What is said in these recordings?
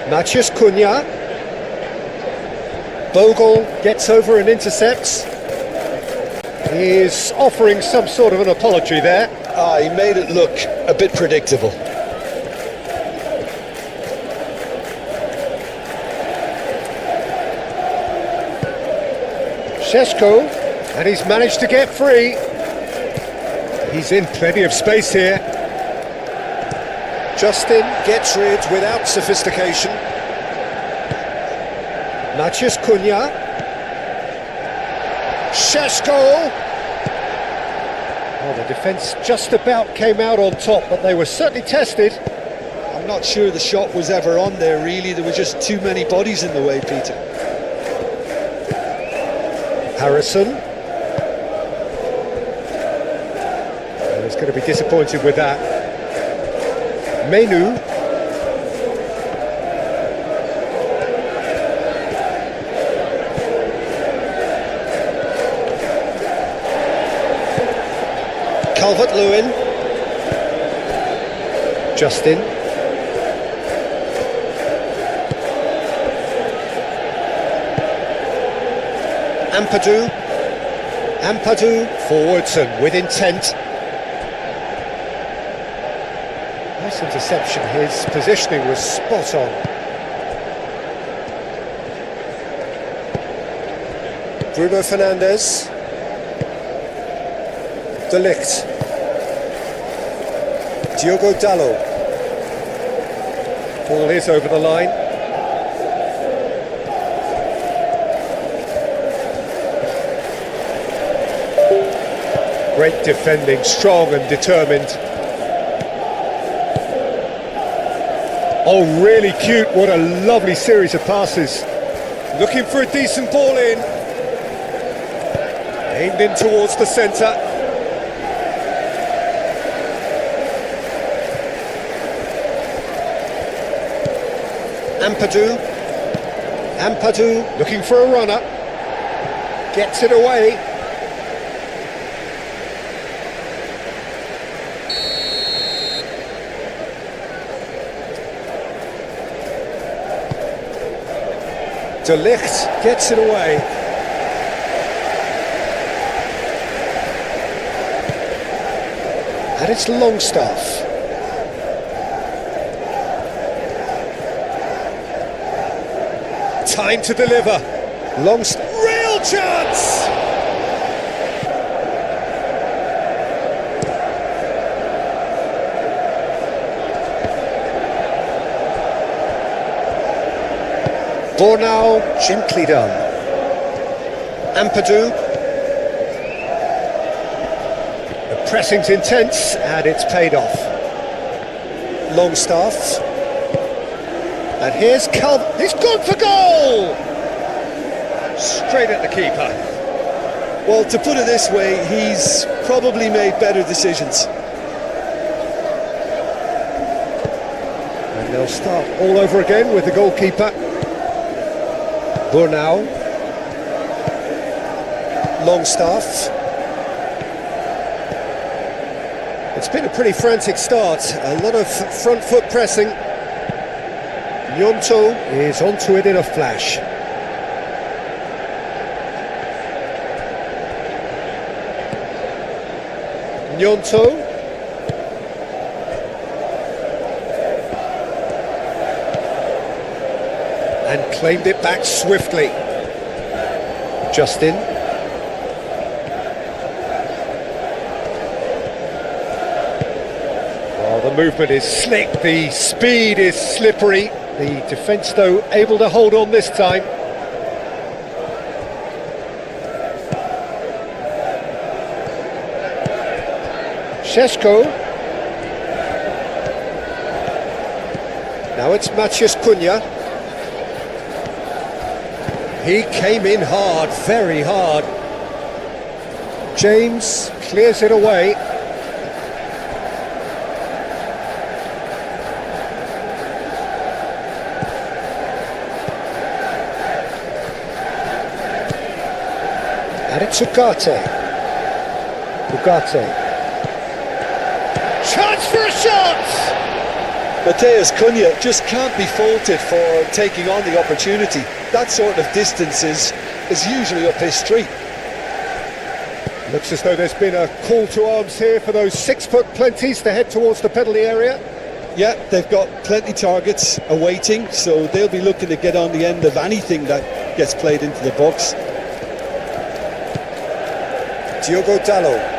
Maciej Cunha. Bogle gets over and intercepts. He's offering some sort of an apology there. He made it look a bit predictable. Šeško, and he's managed to get free. He's in plenty of space here. Justin gets rid without sophistication. Maciej Cunha. Šeško. Well, the defence just about came out on top, but they were certainly tested. I'm not sure the shot was ever on there, really. There were just too many bodies in the way, Peter. Harrison. And he's going to be disappointed with that. Menu. Calvert-Lewin. Justin. Ampadu forwards and with intent. Nice interception, his positioning was spot on. Bruno Fernandes. De Ligt. Diogo Dalot. Ball is over the line. Great defending, strong and determined. Oh, really cute, what a lovely series of passes. Looking for a decent ball in. Aimed in towards the centre. Ampadu looking for a runner. Gets it away. De Ligt gets it away. And it's Longstaff. Time to deliver. Longstaff. Real chance! Bornau, gently done. Ampadu. The pressing's intense and it's paid off. Longstaff. And here's he's gone for goal! Straight at the keeper. Well, to put it this way, he's probably made better decisions. And they'll start all over again with the goalkeeper. Bornau. Longstaff. It's been a pretty frantic start, a lot of front foot pressing. Gnonto is onto it in a flash. Gnonto. And claimed it back swiftly. Justin. Well, the movement is slick, the speed is slippery. The defence, though, able to hold on this time. Šeško. Now it's Maciej Cunha. He came in hard, very hard. James clears it away. And it's Ugarte. Chance for a shot! Mateus Cunha just can't be faulted for taking on the opportunity. That sort of distance is usually up his street. Looks as though there's been a call to arms here for those 6-foot plenties to head towards the penalty area. Yeah, they've got plenty targets awaiting, so they'll be looking to get on the end of anything that gets played into the box. Diogo Dalot.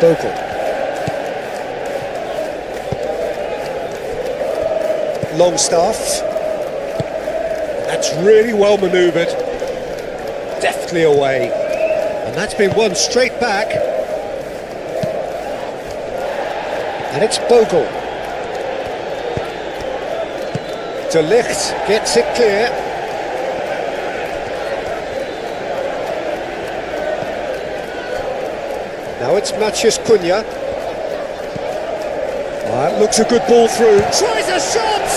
Bogle. Longstaff. That's really well manoeuvred. Deftly away. And that's been won straight back. And it's Bogle. De Ligt gets it clear. Now it's Matheus Cunha. That looks a good ball through. Tries a shot!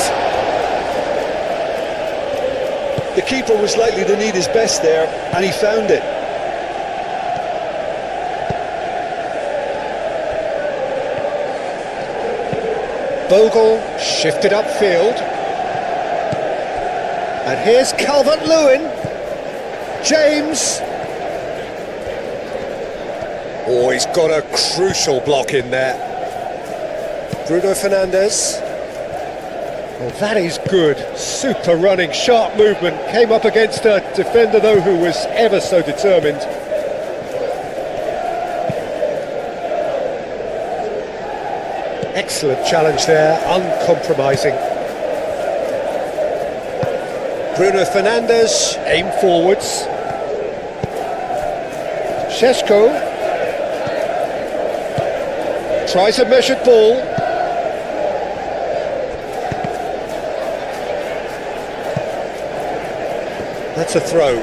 The keeper was likely to need his best there, and he found it. Bogle shifted upfield. And here's Calvert-Lewin. James. Oh, he's got a crucial block in there. Bruno Fernandes. Well, that is good. Super running, sharp movement. Came up against a defender, though, who was ever so determined. Excellent challenge there, uncompromising. Bruno Fernandes, aim forwards. Šeško tries a measured ball. That's a throw.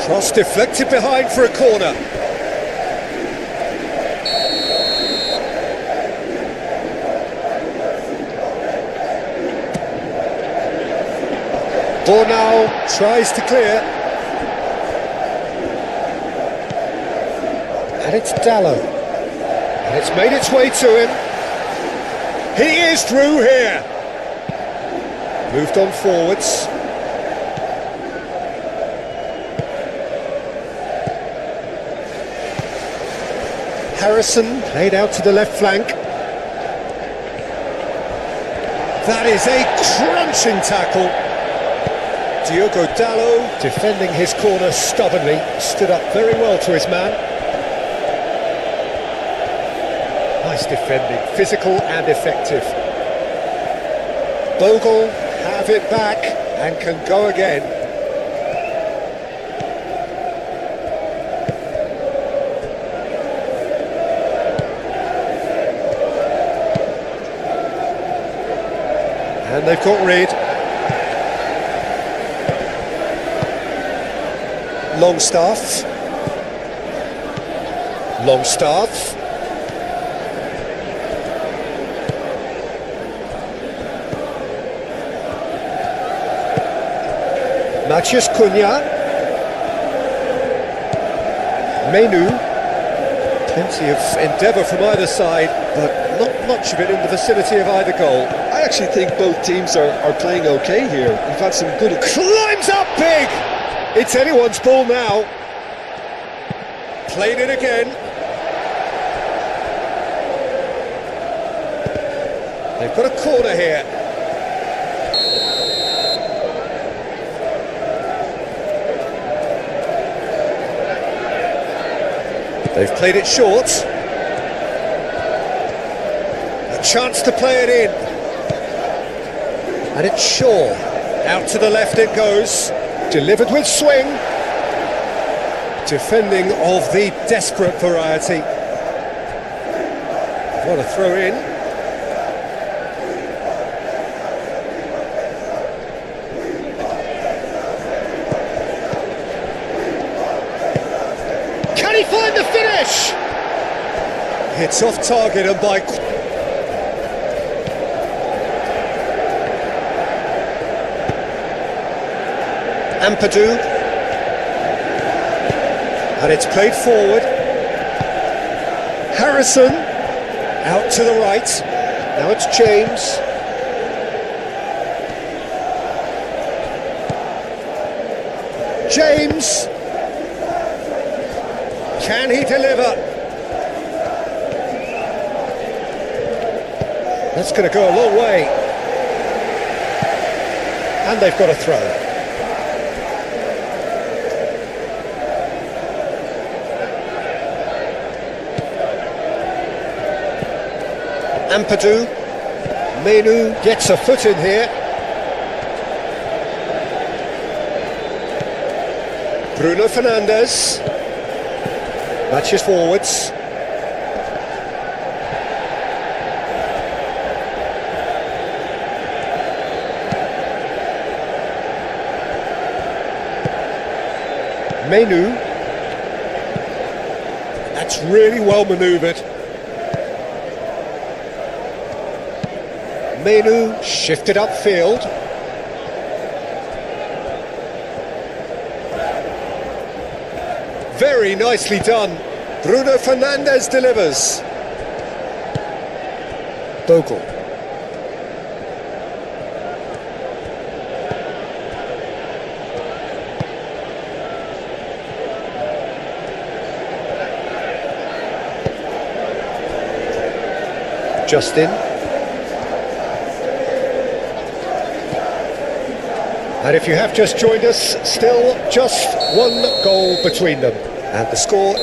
Cross deflected behind for a corner. Bornau tries to clear. And it's Dalot. And it's made its way to him. He is through here. Moved on forwards. Harrison played out to the left flank. That is a crunching tackle. Diogo Dalot defending his corner stubbornly, stood up very well to his man. Nice defending, physical and effective. Bogle have it back and can go again. And they've got rid. Longstaff. Longstaff. Matheus Cunha. Menu. Plenty of endeavour from either side, but not much of it in the vicinity of either goal. I actually think both teams are playing okay here. We've had some good... Climbs up big! It's anyone's ball now. Played it again. They've got a corner here. They've played it short. A chance to play it in. And it's Shaw. Out to the left it goes. Delivered with swing. Defending of the desperate variety. What a throw in. Can he find the finish? It's off target and by... Ampadu. And it's played forward. Harrison. Out to the right. Now it's James. James. Can he deliver? That's going to go a long way. And they've got a throw. Ampadu. Menu gets a foot in here. Bruno Fernandes. Matches forwards. Menu. That's really well manoeuvred. Menu shifted upfield. Very nicely done. Bruno Fernandes delivers. Bogle. Justin. And if you have just joined us, still just one goal between them. And the score...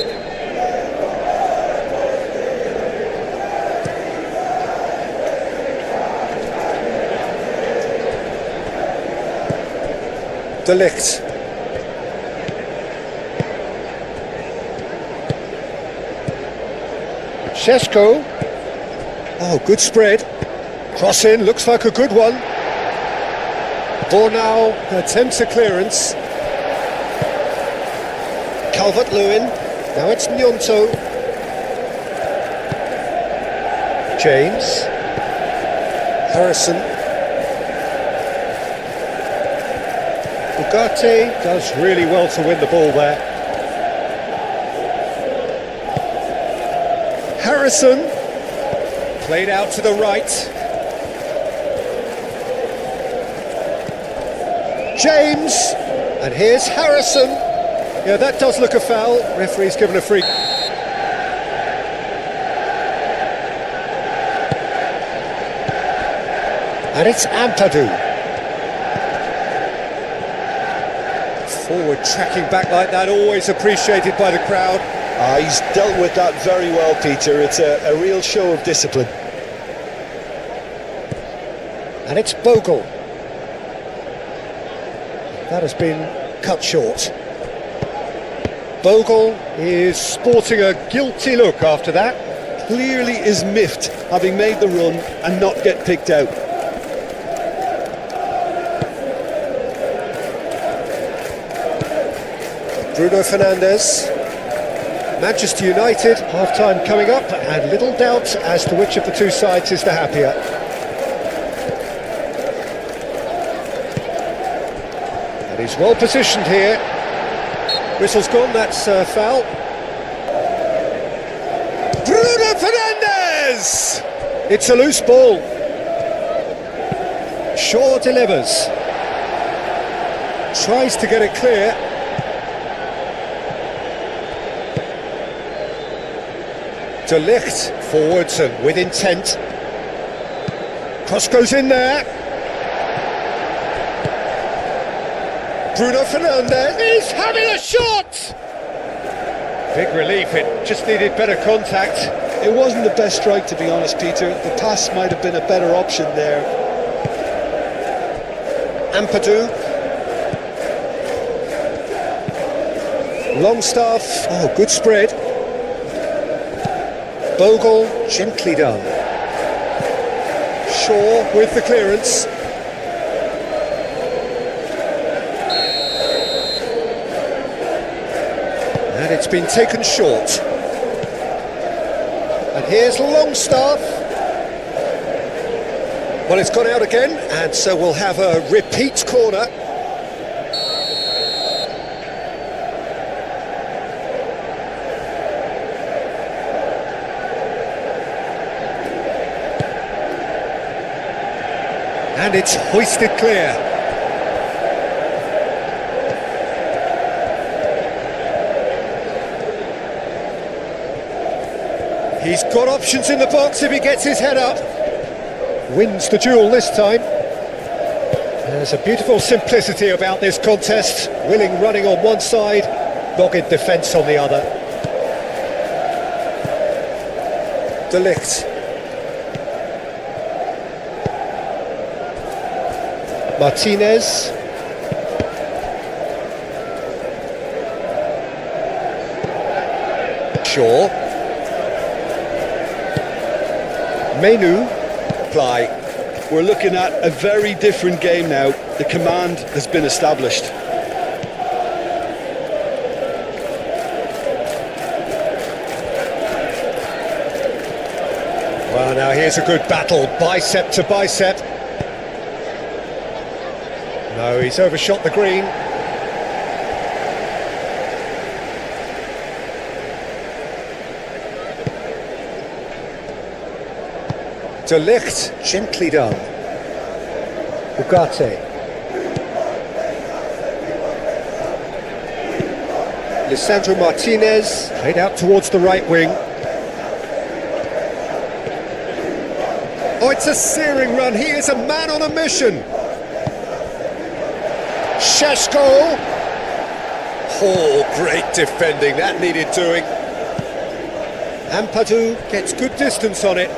De Ligt. Šeško. Oh, good spread. Cross in, looks like a good one. Bornau attempts a clearance. Calvert-Lewin. Now it's Gnonto. James. Harrison. Ugarte does really well to win the ball there. Harrison. Played out to the right. James, and here's Harrison. Yeah, that does look a foul. Referee's given a free. And it's Ampadu. Forward tracking back like that, always appreciated by the crowd. He's dealt with that very well, Peter. It's a real show of discipline. And it's Bogle. That has been cut short. Bogle is sporting a guilty look after that. Clearly is miffed, having made the run and not get picked out. Bruno Fernandes. Manchester United, half-time coming up, and little doubt as to which of the two sides is the happier. And he's well positioned here. Whistle's gone, that's a foul. Bruno Fernandes! It's a loose ball. Shaw delivers. Tries to get it clear. De Ligt forwards and with intent. Cross goes in there. Bruno Fernandes is having a shot! Big relief, it just needed better contact. It wasn't the best strike, to be honest, Peter. The pass might have been a better option there. Ampadu. Longstaff, oh, good spread. Bogle, gently done. Shaw with the clearance. And it's been taken short. And here's Longstaff. Well, it's gone out again, and so we'll have a repeat corner. And it's hoisted clear. He's got options in the box if he gets his head up. Wins the duel this time. There's a beautiful simplicity about this contest. Willing running on one side, dogged defence on the other. De Ligt. Martinez. Shaw. Menu. Play. We're looking at a very different game now. The command has been established. Well, now here's a good battle, bicep to bicep. No, he's overshot the green. De Ligt, gently done. Ugarte. Lisandro Martinez, played out towards the right wing. Oh, it's a searing run. He is a man on a mission. Sheshko. Oh, great defending. That needed doing. Ampadu gets good distance on it.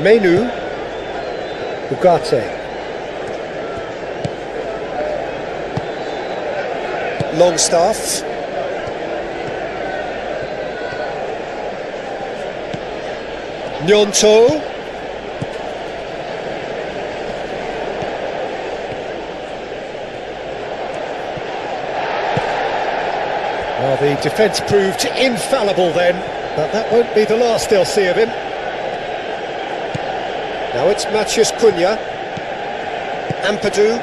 Menu. Ugarte. Longstaff. Gnonto. Well, the defence proved infallible then, but that won't be the last they'll see of him. Now it's Matheus Cunha. Ampadu.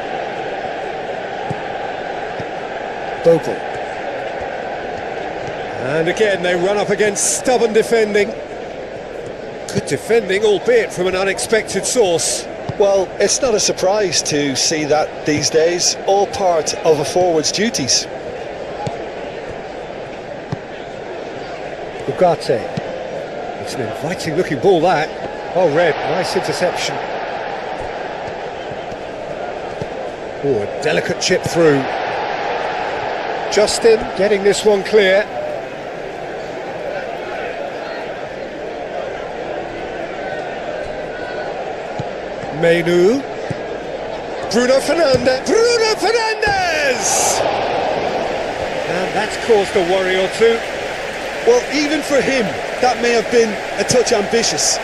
Bogle. And again they run up against stubborn defending. Good defending, albeit from an unexpected source. Well, it's not a surprise to see that these days, all part of a forward's duties. Ugarte. It's an inviting looking ball that. Oh, red, nice interception. Oh, a delicate chip through. Justin getting this one clear. Menu. Bruno Fernandes. Bruno Fernandes! And that's caused a worry or two. Well, even for him, that may have been a touch ambitious.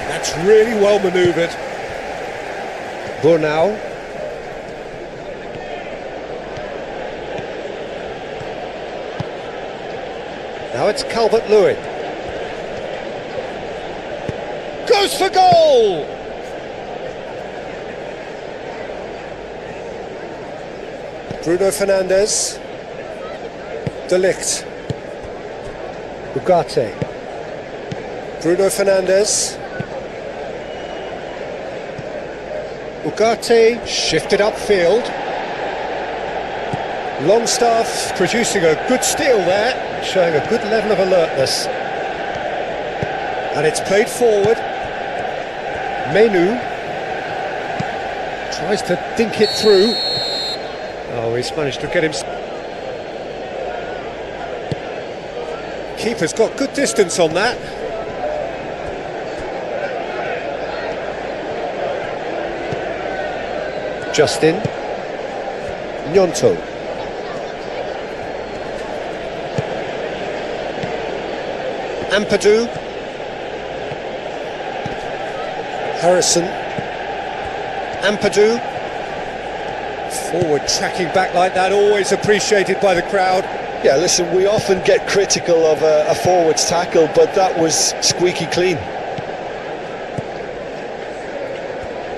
That's really well manoeuvred. Burnau. Now it's Calvert-Lewin. Goes for goal! Bruno Fernandes. De Ligt. Ugarte. Bruno Fernandes. Ugarte shifted upfield. Longstaff producing a good steal there, showing a good level of alertness. And it's played forward. Menu tries to dink it through. Oh, he's managed to get him. Keeper's got good distance on that. Justin. Gnonto. Ampadu. Harrison. Ampadu. Forward tracking back like that, always appreciated by the crowd. Yeah, listen, we often get critical of a forward's tackle, but that was squeaky clean.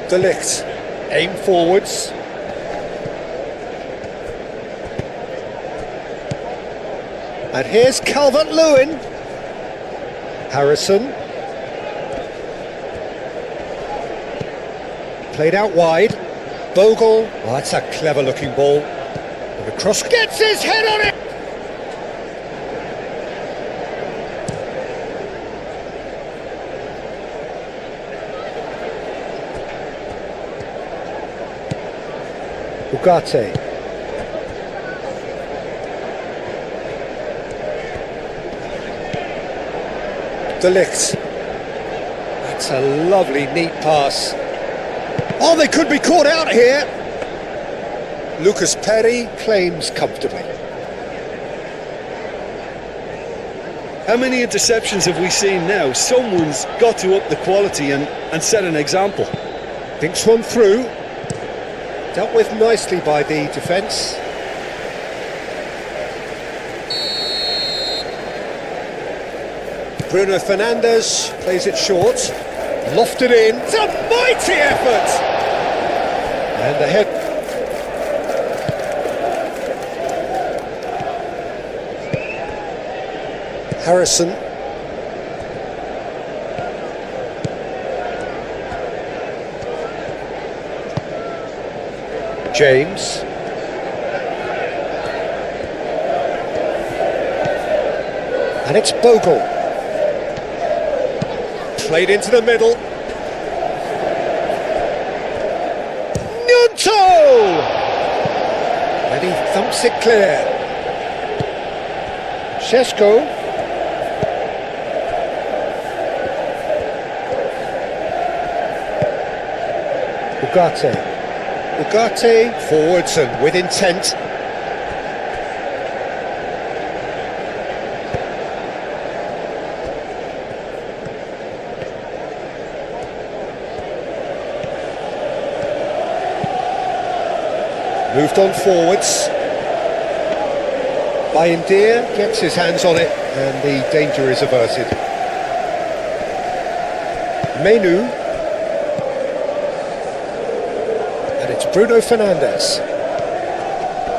De Ligt. Aim forwards. And here's Calvert-Lewin. Harrison. Played out wide. Bogle. Oh, that's a clever looking ball. And the cross gets his head on it. Ugarte. De Ligt. That's a lovely, neat pass. Oh, they could be caught out here. Lucas Perry claims comfortably. How many interceptions have we seen now? Someone's got to up the quality and set an example. Thinks one through. Dealt with nicely by the defence. Bruno Fernandes plays it short. Lofted in. It's a mighty effort! And the head. Harrison. James. And it's Bogle. Played into the middle. Gnonto! And he thumps it clear. Šeško. Ugarte. Ugarte forwards and with intent. Moved on forwards. Bayern gets his hands on it and the danger is averted. Menu. And it's Bruno Fernandes.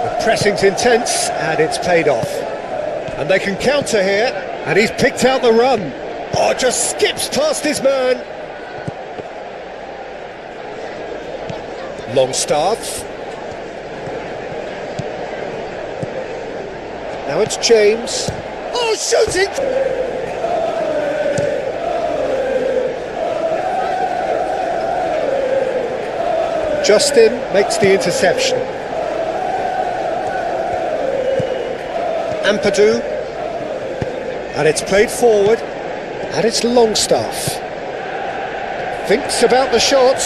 The pressing's intense and it's paid off. And they can counter here and he's picked out the run. Oh, just skips past his man. Longstaff. Now it's James. Oh, shooting! Justin makes the interception. Ampadu. And it's played forward. And it's Longstaff. Thinks about the shot.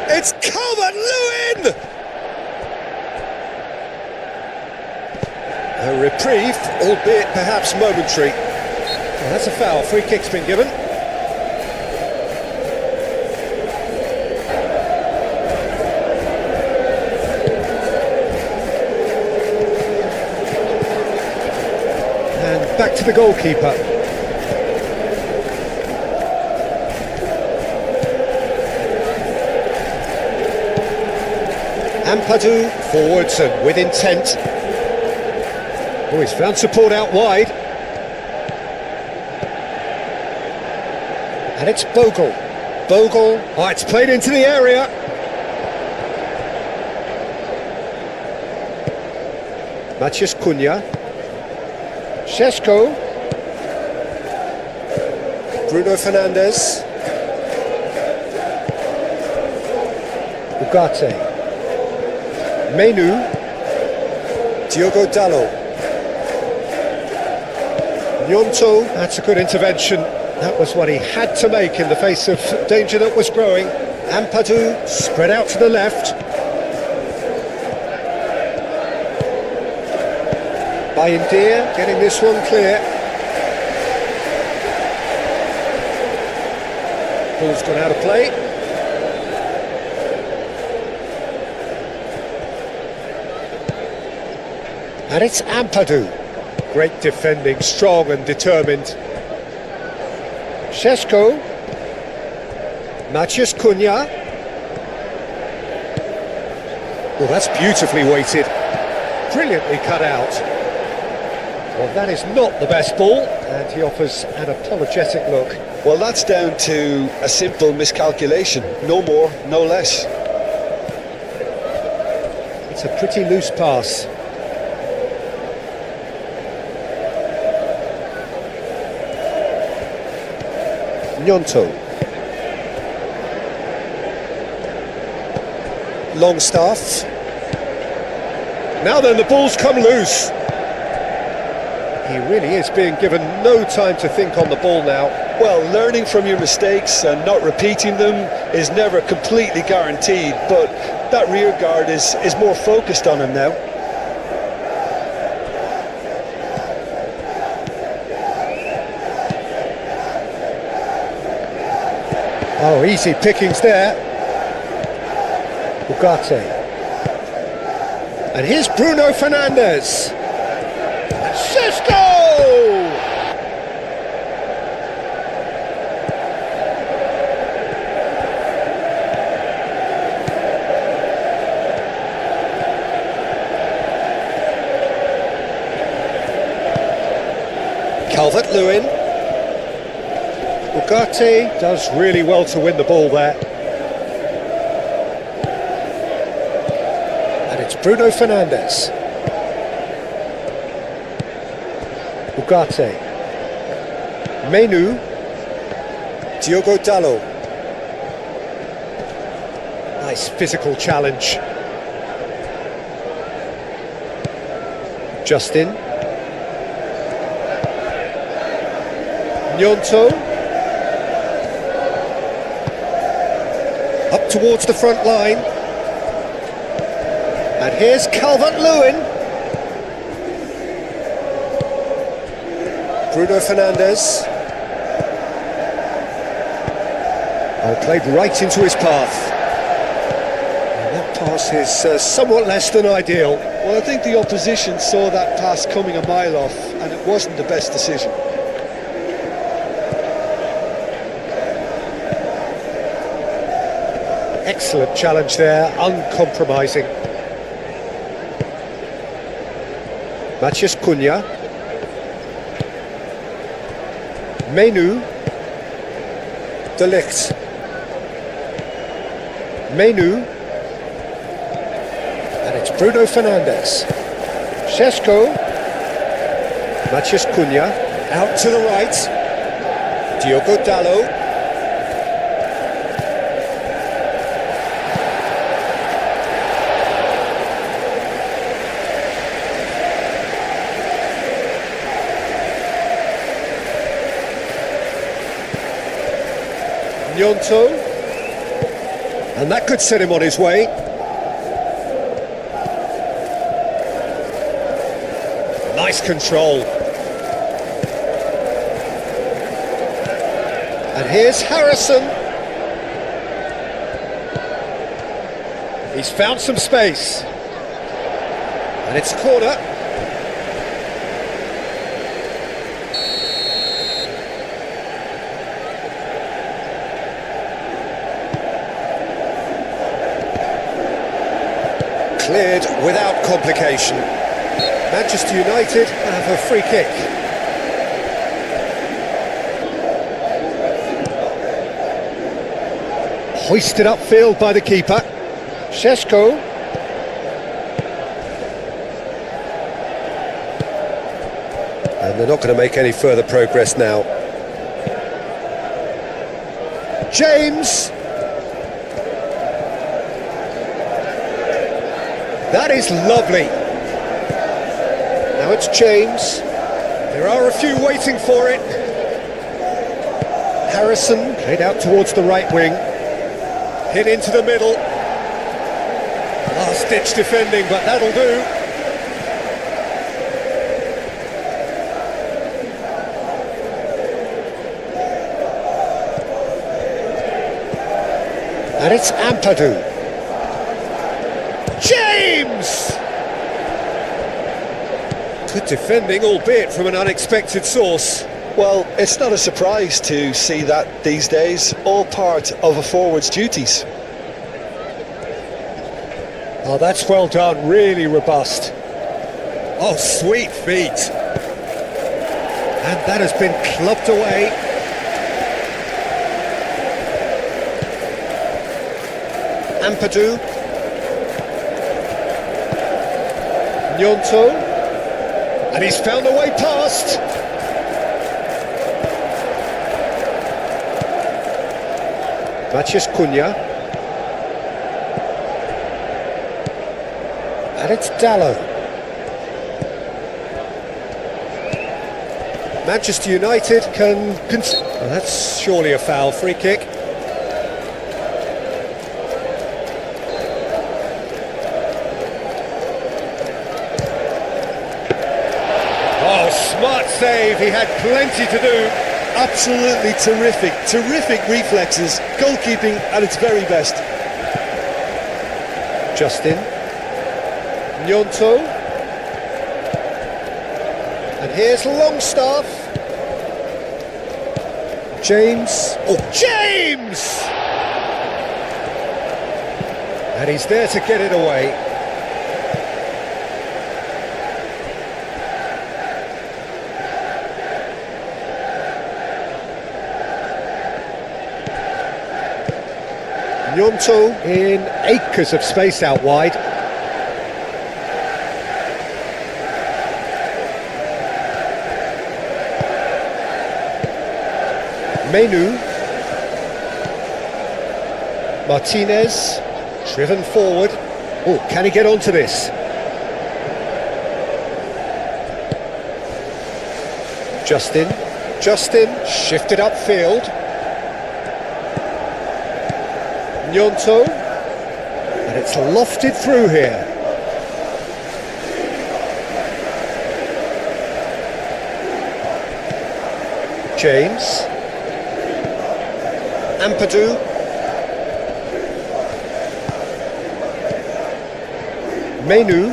It's Calvert-Lewin! A reprieve, albeit perhaps momentary. Well, that's a foul. Free kick's been given. And back to the goalkeeper. Ampadu forwards and with intent. Oh, he's found support out wide. And it's Bogle. Bogle. Oh, it's played into the area. Matheus Cunha. Šeško. Bruno Fernandes. Ugarte. Menu. Diogo Dalot. Gnonto, that's a good intervention. That was what he had to make in the face of danger that was growing. Ampadu spread out to the left. Bayern getting this one clear. Ball's gone out of play. And it's Ampadu. Great defending, strong and determined. Šeško. Maciej Cunha. Well, that's beautifully weighted. Brilliantly cut out. Well, that is not the best ball, and he offers an apologetic look. Well, that's down to a simple miscalculation. No more, no less. It's a pretty loose pass. Gnonto. Longstaff. Now then, the ball's come loose. He really is being given no time to think on the ball now. Well, learning from your mistakes and not repeating them is never completely guaranteed, but that rear guard is more focused on him now. Oh, easy pickings there. Ugarte. And here's Bruno Fernandes. Šeško! Calvert-Lewin. Ugarte does really well to win the ball there. And it's Bruno Fernandes. Ugarte. Menu. Diogo Dalot. Nice physical challenge. Justin. Gnonto. Up towards the front line. And here's Calvert-Lewin. Bruno Fernandes. Oh, played right into his path. And that pass is somewhat less than ideal. Well, I think the opposition saw that pass coming a mile off, and it wasn't the best decision. Excellent challenge there, uncompromising. Maciej Cunha. Menu. De Ligt. Menu. And it's Bruno Fernandes. Šeško. Maciej Cunha. Out to the right. Diogo Dalot. Gnonto, and that could set him on his way. Nice control. And here's Harrison. He's found some space. And it's a corner. Cleared without complication. Manchester United have a free kick. Hoisted upfield by the keeper. Šeško. And they're not going to make any further progress now. James. That is lovely. Now it's James. There are a few waiting for it. Harrison played out towards the right wing. Hit into the middle. Last-ditch defending, but that'll do. And it's Ampadu. James! Good defending, albeit from an unexpected source. Well, it's not a surprise to see that these days, all part of a forward's duties. Oh, that's well done, really robust. Oh, sweet feet. And that has been clubbed away. Ampadu. Gnonto. And he's found a way past. Matías Cunha. And it's Dalot. Manchester United can... Well, that's surely a foul, free kick. Oh, smart save, he had plenty to do. Absolutely terrific reflexes, goalkeeping at its very best. Justin. Gnonto. And here's Longstaff. James. Oh, James! And he's there to get it away. Gnonto in acres of space out wide. Menu. Martinez, driven forward. Oh, can he get onto this? Justin, shifted upfield. Gnonto, and it's lofted through here. James. Ampadu. Menu.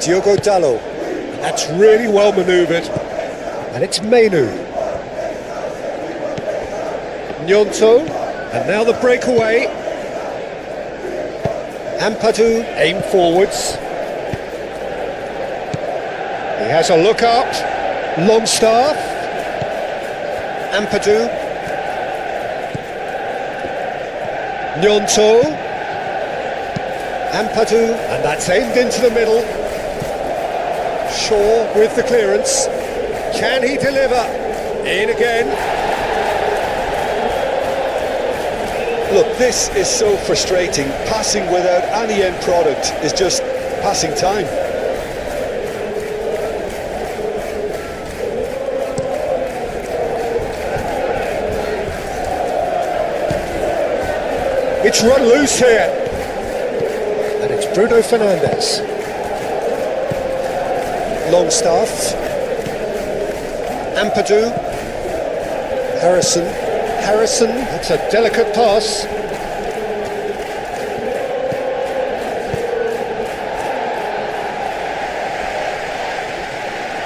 Diogo Dalot. That's really well manoeuvred. And it's Menu. Gnonto. And now the breakaway. Ampadu, aim forwards. He has a look up. Longstaff. Ampadu. Gnonto. Ampadu, and that's aimed into the middle. Shaw with the clearance. Can he deliver? In again. Look, this is so frustrating. Passing without any end product is just passing time. It's run loose here. And it's Bruno Fernandes. Longstaff. Ampadu. Harrison, that's a delicate pass.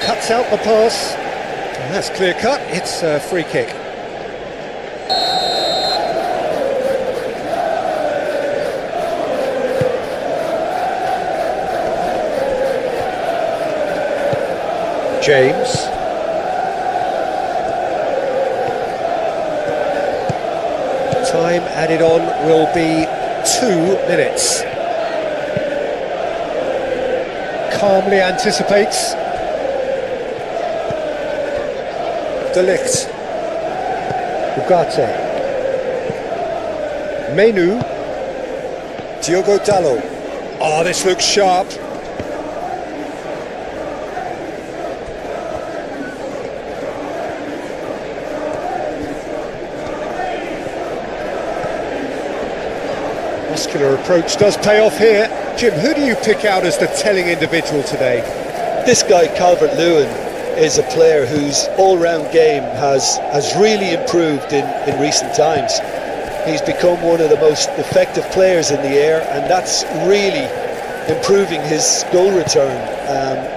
Cuts out the pass. And that's clear cut, it's a free kick. James. Time added on will be 2 minutes. Calmly anticipates. De Ligt. Ugarte. Menu. Diogo Dalot. Oh, this looks sharp. Muscular approach does pay off here. Jim, who do you pick out as the telling individual today? This guy, Calvert-Lewin, is a player whose all-round game has really improved in recent times. He's become one of the most effective players in the air, and that's really improving his goal return.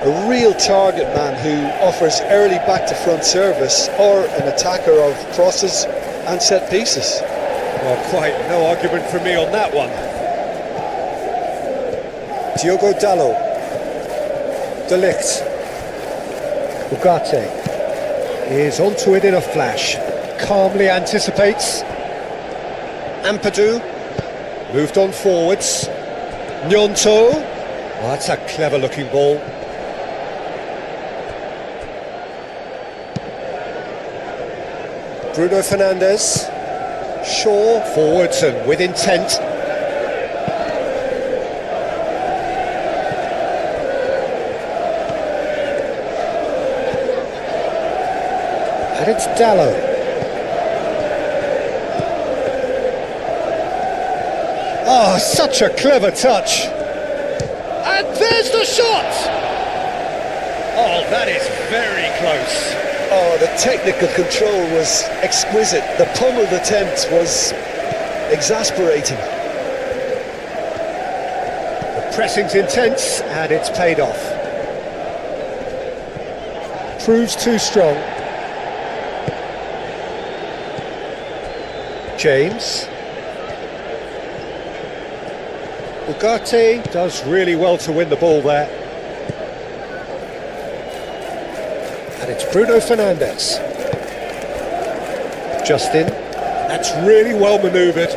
A real target man who offers early back to front service, or an attacker of crosses and set pieces. Well, quite no argument from me on that one. Diogo Dalot. De Ligt. Ugarte is onto it in a flash. Calmly anticipates. Ampadu moved on forwards. Gnonto. Oh, that's a clever looking ball. Bruno Fernandes. Shaw forwards and with intent. And it's Dalot. Oh, such a clever touch. And there's the shot! Oh, that is very close. Oh, the technical control was exquisite. The pummeled attempt was exasperating. The pressing's intense and it's paid off. Proves too strong. James. Ugarte does really well to win the ball there. And it's Bruno Fernandes. Justin. That's really well manoeuvred.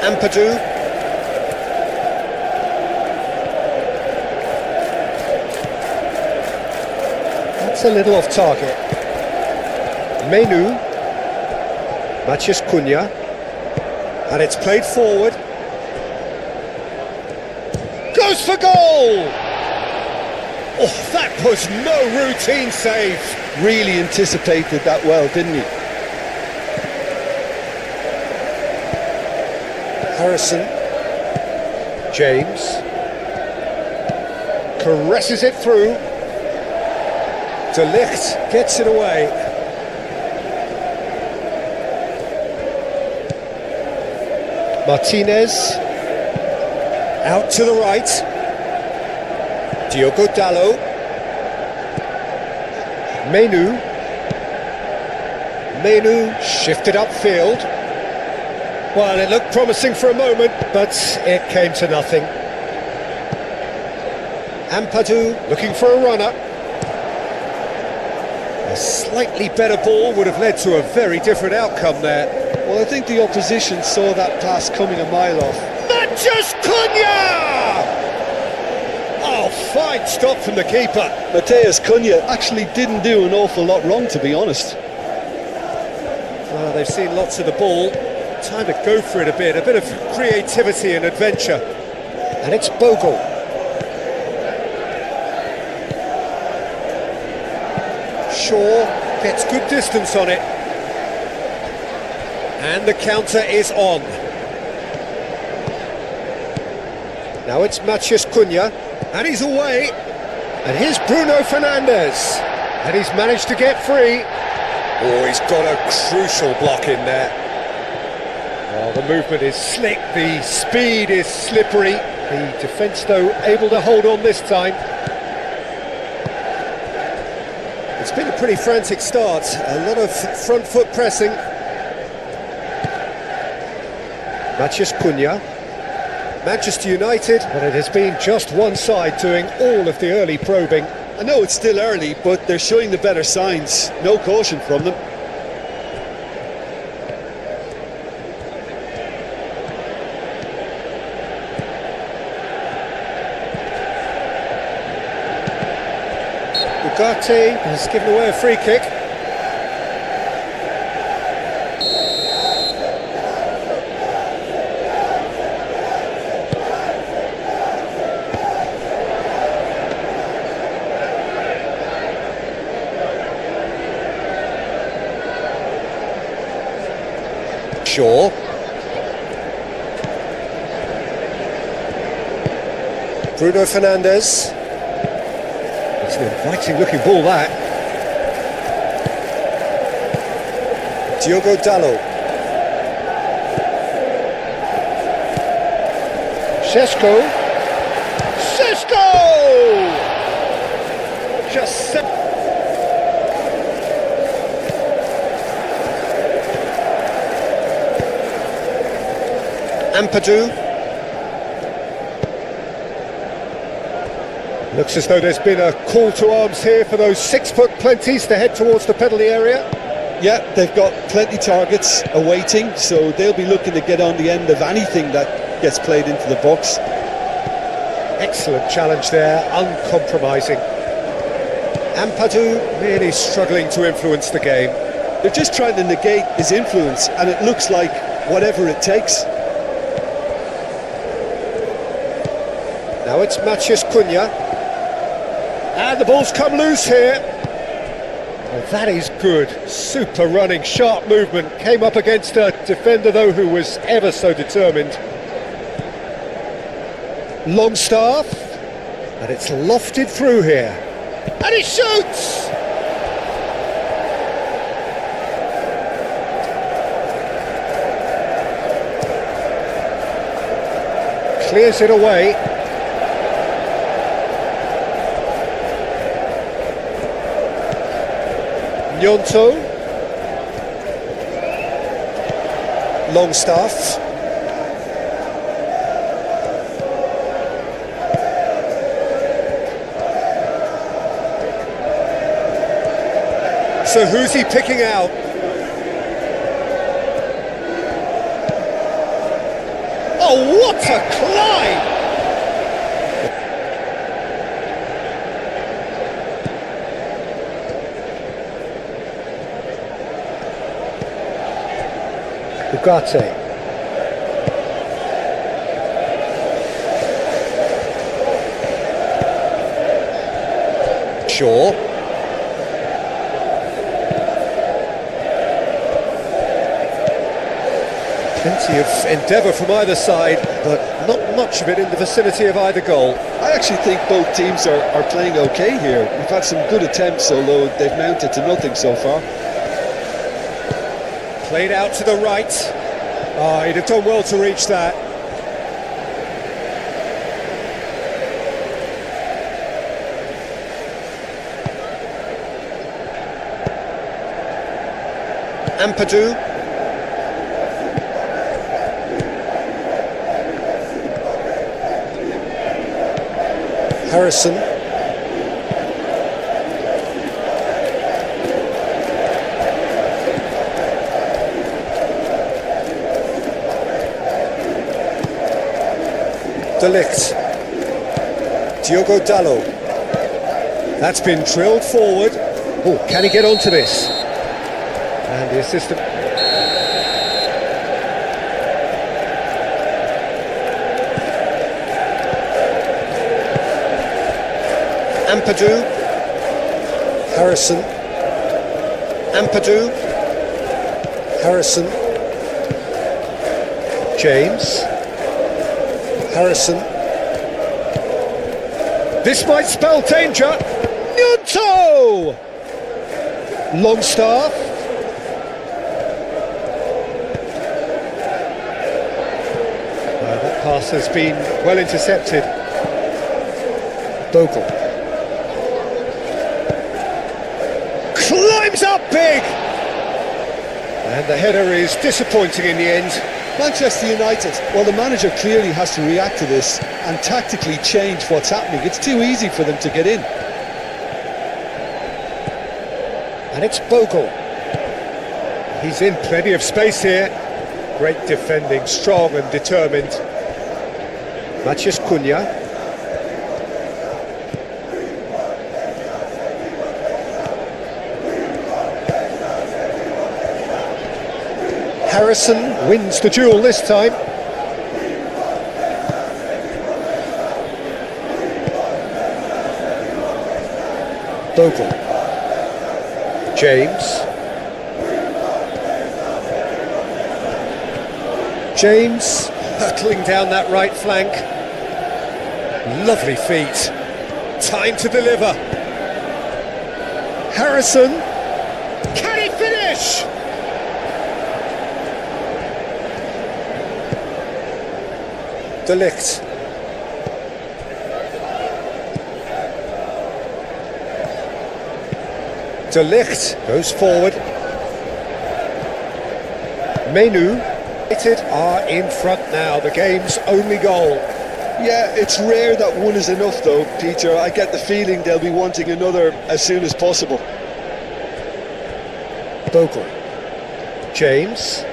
Ampadu. That's a little off target. Menu. Matheus Cunha. And it's played forward. Goes for goal! Oh, that was no routine save. Really anticipated that well, didn't he? Harrison. James. Caresses it through. De Ligt gets it away. Martinez, out to the right. Diogo Dalot. Menu shifted upfield. Well, it looked promising for a moment, but it came to nothing. Ampadu looking for a runner. A slightly better ball would have led to a very different outcome there. Well, I think the opposition saw that pass coming a mile off. Matheus Cunha! Oh, fine stop from the keeper. Matheus Cunha actually didn't do an awful lot wrong, to be honest. Well, they've seen lots of the ball. Time to go for it a bit of creativity and adventure. And it's Bogle. Shaw gets good distance on it. And the counter is on. Now it's Matheus Cunha, and he's away. And here's Bruno Fernandes, and he's managed to get free. Oh, he's got a crucial block in there. Oh, the movement is slick, the speed is slippery. The defence, though, able to hold on this time. It's been a pretty frantic start, a lot of front foot pressing. Matheus Cunha, Manchester United, but it has been just one side doing all of the early probing. I know it's still early, but they're showing the better signs. No caution from them. Ugarte has given away a free kick. Shaw. Bruno Fernandes. It's an inviting looking ball, that. Diogo Dalot. Sesko! Just Ampadu. Looks as though there's been a call to arms here for those 6-foot plenties to head towards the penalty area. Yeah, they've got plenty targets awaiting, so they'll be looking to get on the end of anything that gets played into the box. Excellent challenge there, uncompromising. Ampadu really struggling to influence the game. They're just trying to negate his influence, and it looks like whatever it takes. Now it's Matheus Cunha. And the ball's come loose here. Well, that is good. Super running, sharp movement. Came up against a defender, though, who was ever so determined. Longstaff. And it's lofted through here. And he shoots! Clears it away. Gnonto. Longstaff. So who's he picking out? Oh, what a climb! Ugarte. Shaw. Plenty of endeavour from either side, but not much of it in the vicinity of either goal. I actually think both teams are playing okay here. We've had some good attempts, although they've mounted to nothing so far. Played out to the right. Oh, he'd have done well to reach that. Ampadu. Harrison. De Ligt. Diogo Dalot. That's been drilled forward. Oh, can he get onto this? And the assistant. Ampadu. Harrison. Ampadu. Harrison. James. Harrison. This might spell danger. Gnonto! Longstaff. That pass has been well intercepted. Bogle. Climbs up big! And the header is disappointing in the end. Manchester United, well, the manager clearly has to react to this and tactically change what's happening. It's too easy for them to get in. And it's Bogle. He's in plenty of space here. Great defending, strong and determined. Matheus Cunha. Harrison wins the duel this time. Bogle. James. James hurtling down that right flank. Lovely feet. Time to deliver. Harrison. Can he finish? De Ligt. De Ligt goes forward. Menu are in front now, the game's only goal. Yeah, it's rare that one is enough though, Peter. I get the feeling they'll be wanting another as soon as possible. Bogle. James.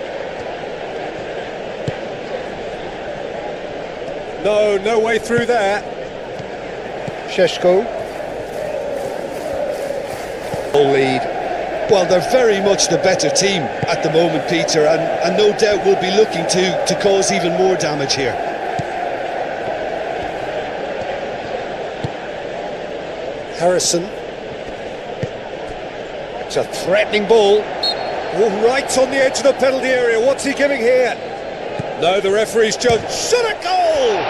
No way through there. Sheshko. Lead. Well, they're very much the better team at the moment, Peter, and no doubt will be looking to cause even more damage here. Harrison. It's a threatening ball. Oh, right on the edge of the penalty area. What's he giving here? No, the referee's judged. Shot a goal!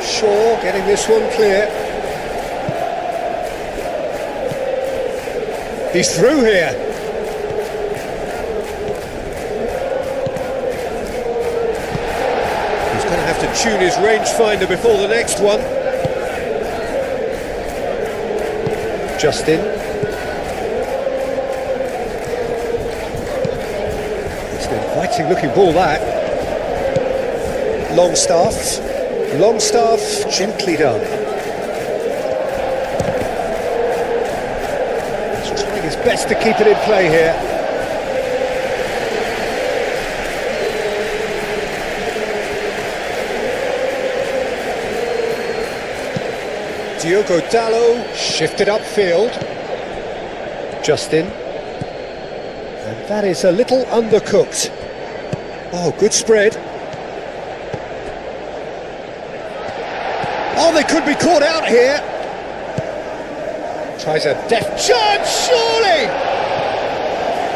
Shaw getting this one clear. He's through here. He's going to have to tune his rangefinder before the next one. Justin. It's an inviting looking ball, that. Longstaff. Longstaff, gently done. He's trying his best to keep it in play here. Diogo Dalot shifted upfield. Justin. And that is a little undercooked. Oh, good spread. Oh, they could be caught out here. Tries a deft charge, surely!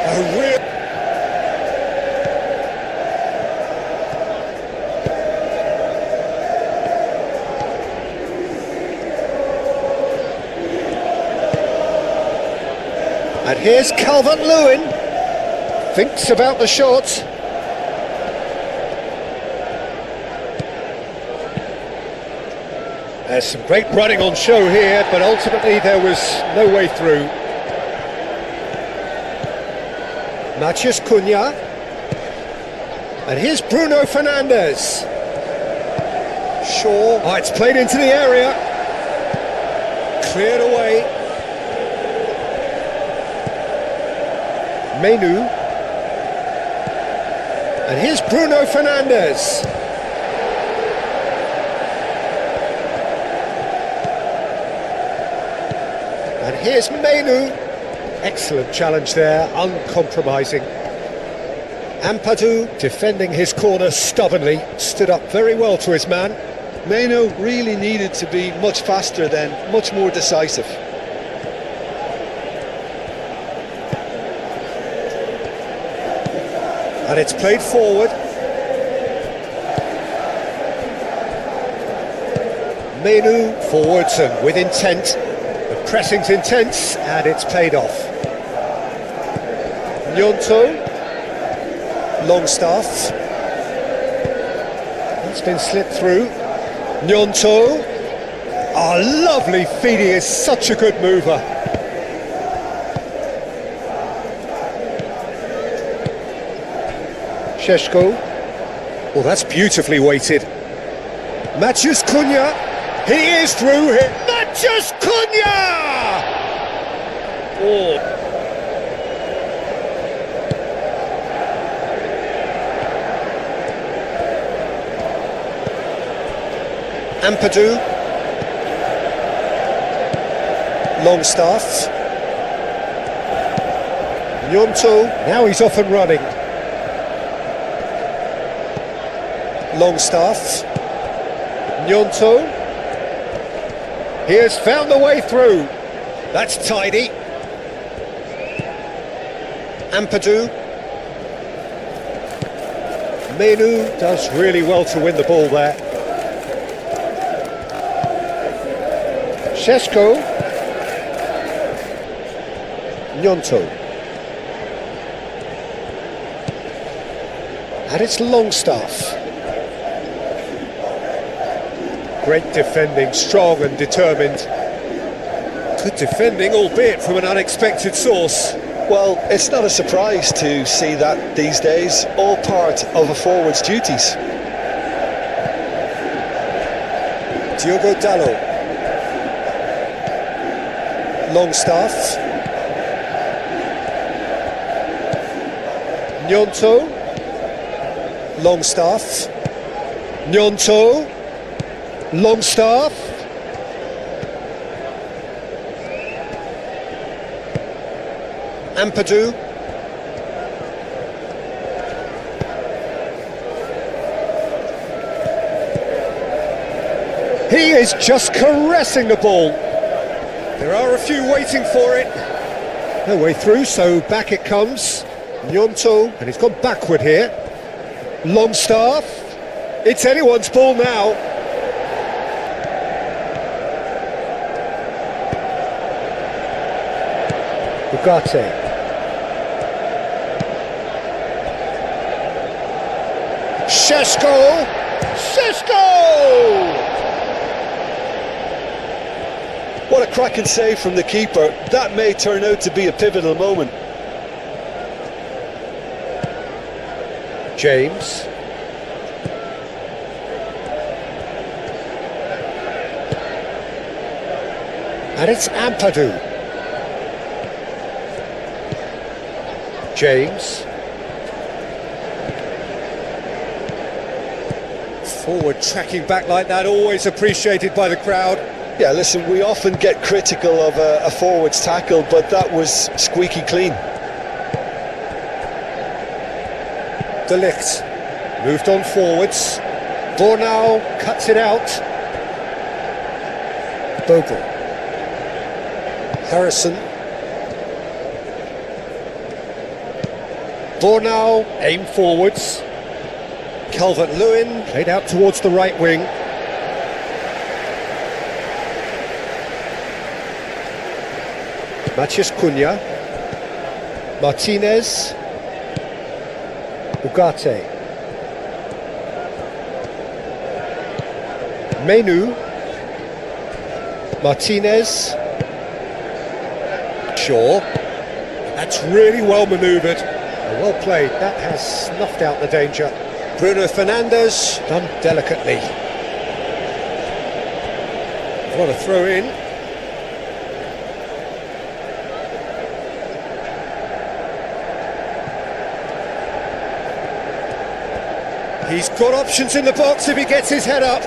A real... And here's Calvert-Lewin. Thinks about the shot. There's some great running on show here, but ultimately there was no way through. Matheus Cunha. And here's Bruno Fernandes. Shaw. Oh, it's played into the area. Cleared away. Menu. And here's Bruno Fernandes. And here's Menu. Excellent challenge there, uncompromising. Ampadu defending his corner stubbornly, stood up very well to his man. Menu really needed to be much faster then, much more decisive. And it's played forward. Menu forwards and with intent. The pressing's intense and it's paid off. Gnonto. Longstaff. It's been slipped through. Gnonto. Oh, lovely feed, he is such a good mover. Sheshko. Well, that's beautifully weighted. Matheus Cunha. He is through here. Matheus Cunha! Oh. Ampadu. Longstaff. Gnonto. Now he's off and running. Longstaff. Gnonto. He has found the way through. That's tidy. Ampadu. Menu does really well to win the ball there. Sheshko. Gnonto. And it's Longstaff. Great defending, strong and determined. Good defending, albeit from an unexpected source. Well, it's not a surprise to see that these days, all part of a forward's duties. Diogo Dalot. Longstaff. Gnonto. Longstaff. Gnonto. Longstaff. Ampadu. He is just caressing the ball. There are a few waiting for it. No way through, so back it comes. Gnonto, and he's gone backward here. Longstaff. It's anyone's ball now. Ugarte. Šeško! What a cracking save from the keeper. That may turn out to be a pivotal moment. James. And it's Ampadu. James. Forward tracking back like that, always appreciated by the crowd. Yeah, listen, we often get critical of a forward's tackle, but that was squeaky clean. De Ligt moved on forwards. Bornau cuts it out. Bogle. Harrison. Bornau aim forwards. Calvert-Lewin played out towards the right wing. Matheus Cunha. Martinez. Ugarte. Menu. Martinez. Shaw. That's really well manoeuvred. Well played. That has snuffed out the danger. Bruno Fernandes done delicately. What a throw in. He's got options in the box if he gets his head up.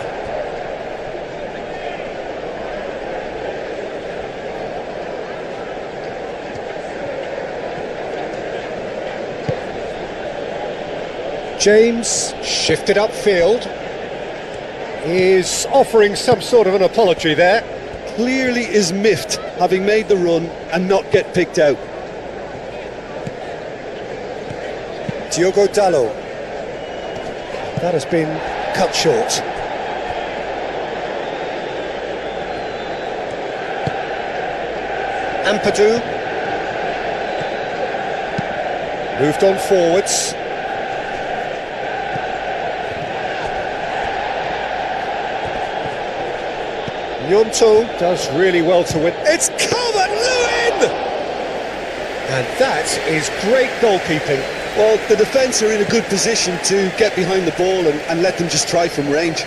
James, shifted upfield, is offering some sort of an apology there. Clearly is miffed, having made the run and not get picked out. Diogo Dalot. That has been cut short. Ampadu. Moved on forwards. Gnonto does really well to win. It's Calvert-Lewin! And that is great goalkeeping. Well, the defence are in a good position to get behind the ball and let them just try from range.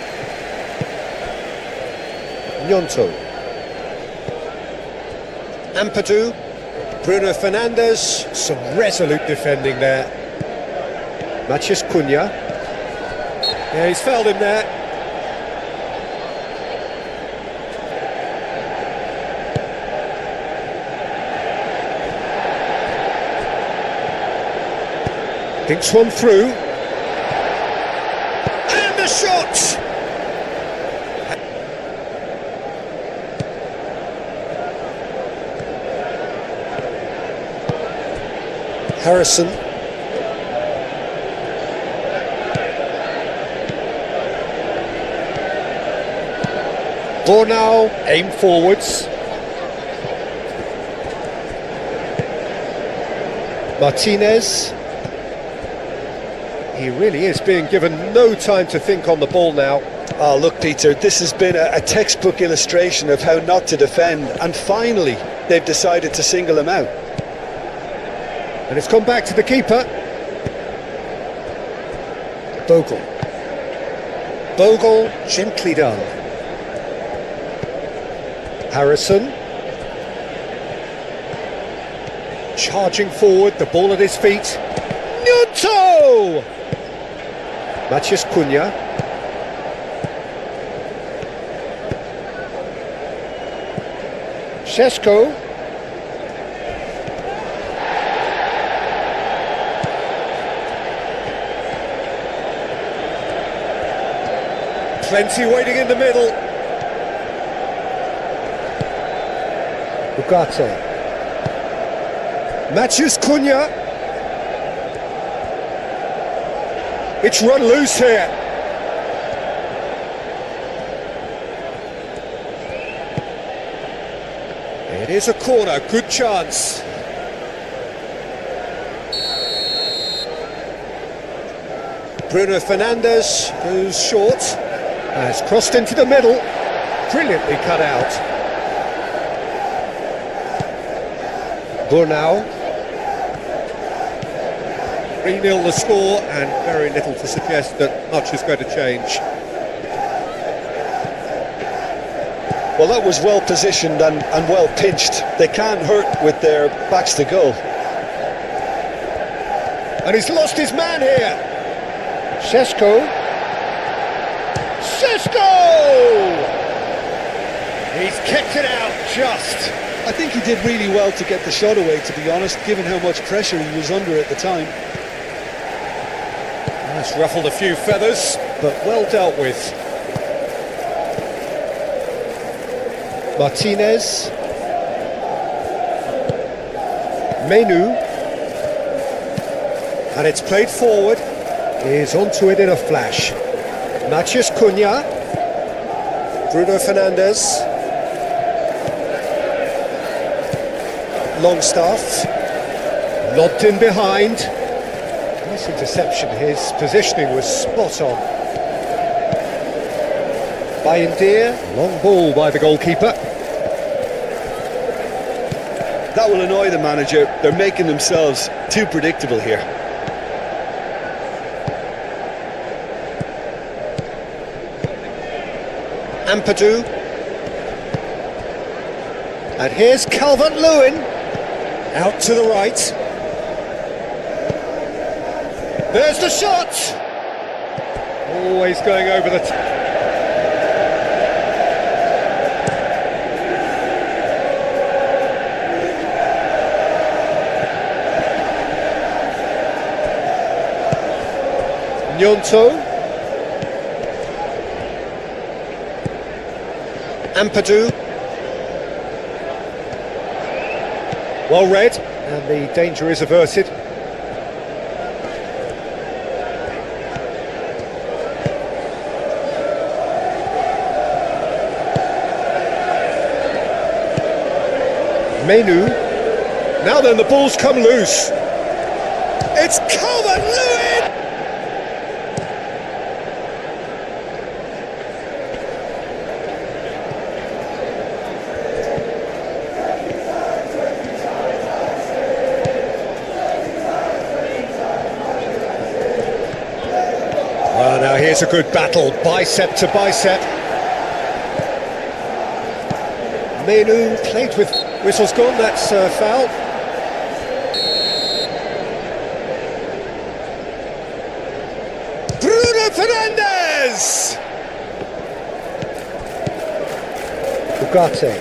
Gnonto. Ampadu. Bruno Fernandes. Some resolute defending there. Matheus Cunha. Yeah, he's fouled him there. Thinks one through. And a shot! Harrison. Bornau, aim forwards. Martinez. He really is being given no time to think on the ball now. Oh, look, Peter, this has been a textbook illustration of how not to defend, and finally they've decided to single him out. And it's gone back to the keeper. Bogle. Bogle, gently done. Harrison. Charging forward, the ball at his feet. Gnonto! Maciej Cunha. Šeško. Plenty waiting in the middle. Ugarte. Maciej Cunha. It's run loose here. It is a corner, good chance. Bruno Fernandes goes short. Has crossed into the middle. Brilliantly cut out. Burnau. 3-0 the score, and very little to suggest that much is going to change. Well, that was well positioned and well pinched. They can't hurt with their backs to goal. And he's lost his man here. Šeško. Šeško! He's kicked it out just. I think he did really well to get the shot away, to be honest, given how much pressure he was under at the time. That's ruffled a few feathers, but well dealt with. Martinez. Menu. And it's played forward. He's onto it in a flash. Maciej Cunha. Bruno Fernandes. Longstaff. Lobbed in behind. Nice interception. His positioning was spot on. Bayern, long ball by the goalkeeper. That will annoy the manager. They're making themselves too predictable here. Ampadu. And here's Calvert-Lewin. Out to the right. There's the shot! Always going over the top. Gnonto. Ampadu. Well read, and the danger is averted. Menu. Now then, the ball's come loose. It's Calvert-Lewin! Well, now here's a good battle, bicep to bicep. Menu played with... Whistle's gone, that's foul. Bruno Fernandes! Ugarte.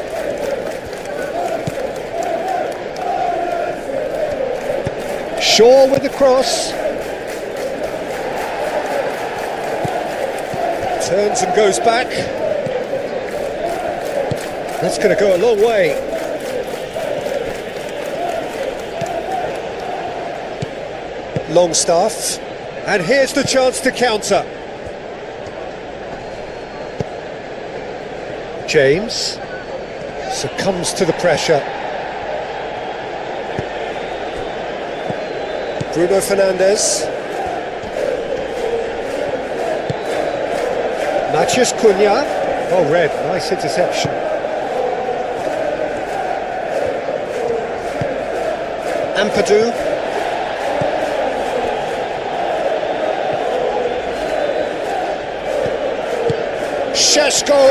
Shaw with the cross. Turns and goes back. That's going to go a long way. Longstaff, and here's the chance to counter. James succumbs to the pressure. Bruno Fernandes. Matheus Cunha. Oh, red, nice interception. Ampadu. Šeško.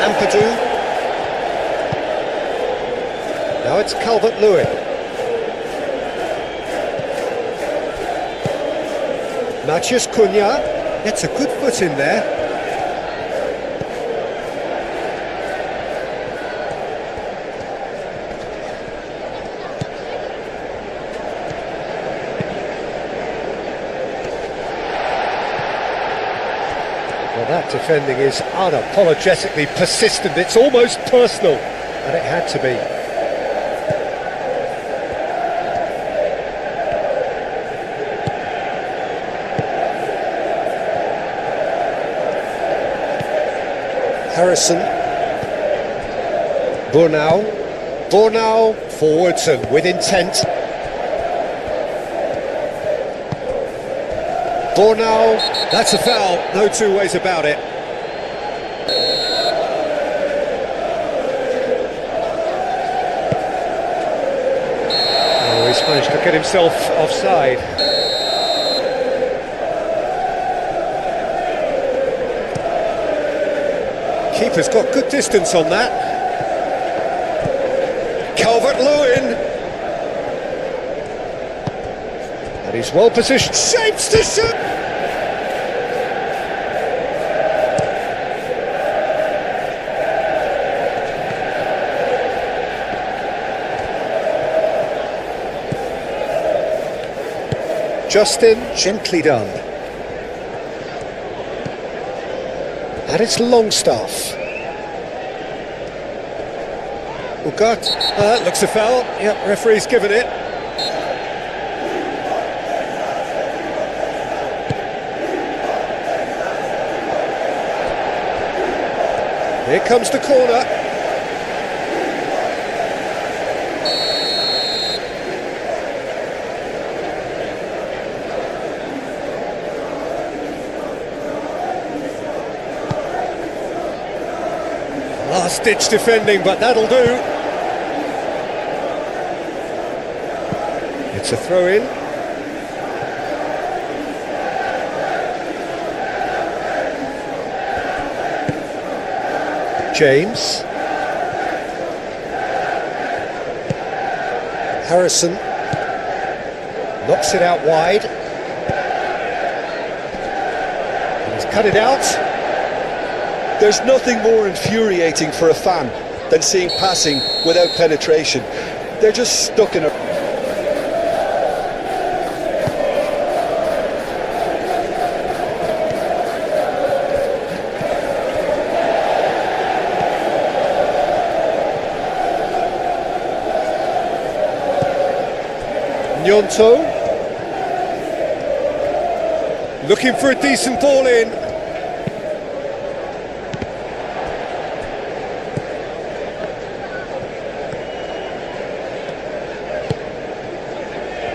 Ampadu. Now it's Calvert-Lewin. Matheus Cunha gets a good foot in there. Well, that defending is unapologetically persistent. It's almost personal, and it had to be. Harrison. Bornau forwards and with intent. Bornau, that's a foul, no two ways about it. Oh, he's managed to get himself offside. Keeper's got good distance on that. Calvert-Lewin. And he's well positioned. Shapes to shoot. Justin, gently done. And it's Longstaff. Ugat. That looks a foul. Yep, referee's given it. Here comes the corner. Last-ditch defending, but that'll do. It's a throw-in. James. Harrison. Knocks it out wide. He's cut it out. There's nothing more infuriating for a fan than seeing passing without penetration. They're just stuck in a... Gnonto. Looking for a decent ball in.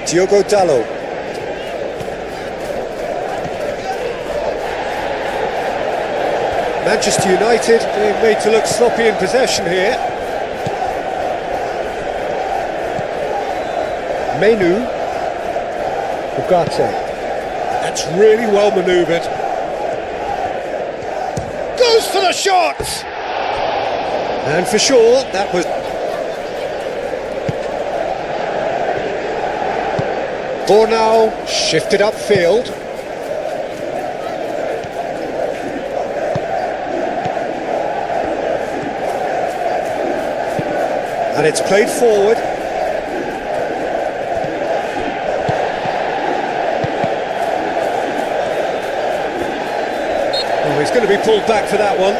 Diogo Dalot. Manchester United being made to look sloppy in possession here. Menu. Ugarte. That's really well manoeuvred. Goes for the shot! And for sure, that was... Bornau shifted upfield. And it's played forward. Oh, he's going to be pulled back for that one.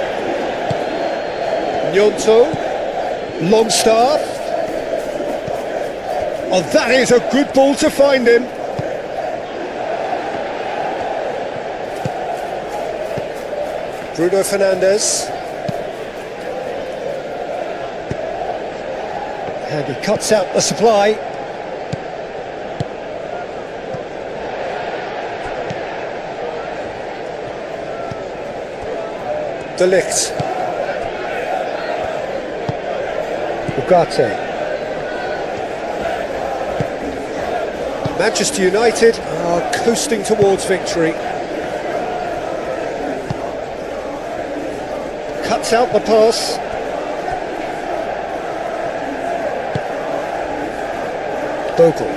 Gnonto. Longstaff. Oh, that is a good ball to find him. Bruno Fernandes. And he cuts out the supply. De Ligt. Ugarte. Manchester United are coasting towards victory. Cuts out the pass. Bogle.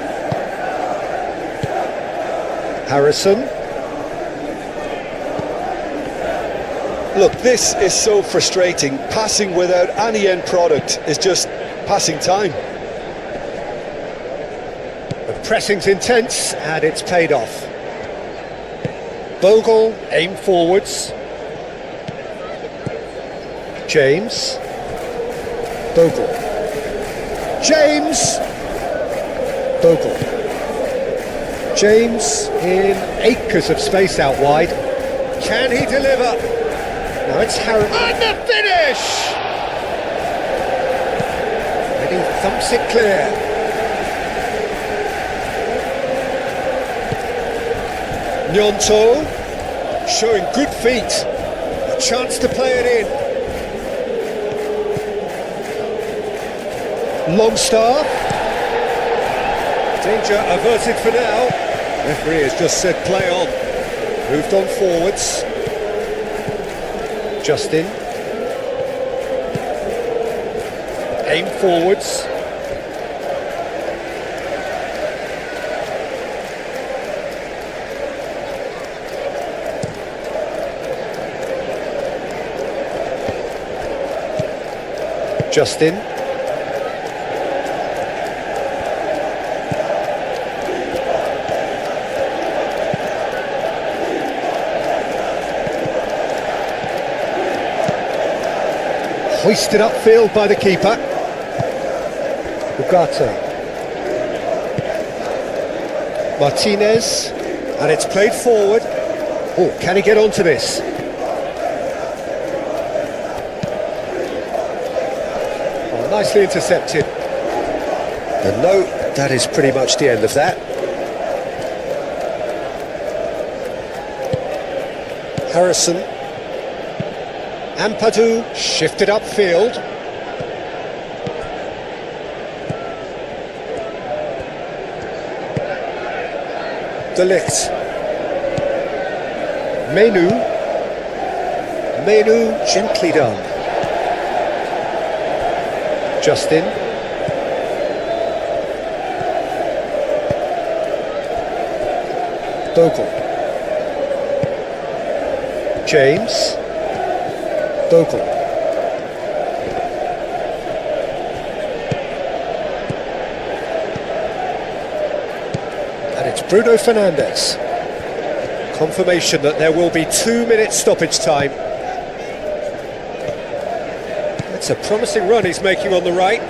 Harrison. Look, this is so frustrating. Passing without any end product is just passing time. The pressing's intense and it's paid off. Bogle, aim forwards. James. Bogle. James. Bogle. James in acres of space out wide. Can he deliver? Now it's Harry. And the finish! And he thumps it clear. Gnonto showing good feet. A chance to play it in. Longstaff. Danger averted for now. Referee has just said play on. Moved on forwards. Justin. Aim forwards. Justin. Hoisted upfield by the keeper. Ugarte. Martinez. And it's played forward. Oh, can he get onto this? Oh, nicely intercepted. And no, that is pretty much the end of that. Harrison. Ampadu shifted upfield. De Ligt. Menu. Menu gently done. Justin. Bogle. James. Bogle. And it's Bruno Fernandes. Confirmation that there will be 2 minutes stoppage time. It's a promising run he's making on the right.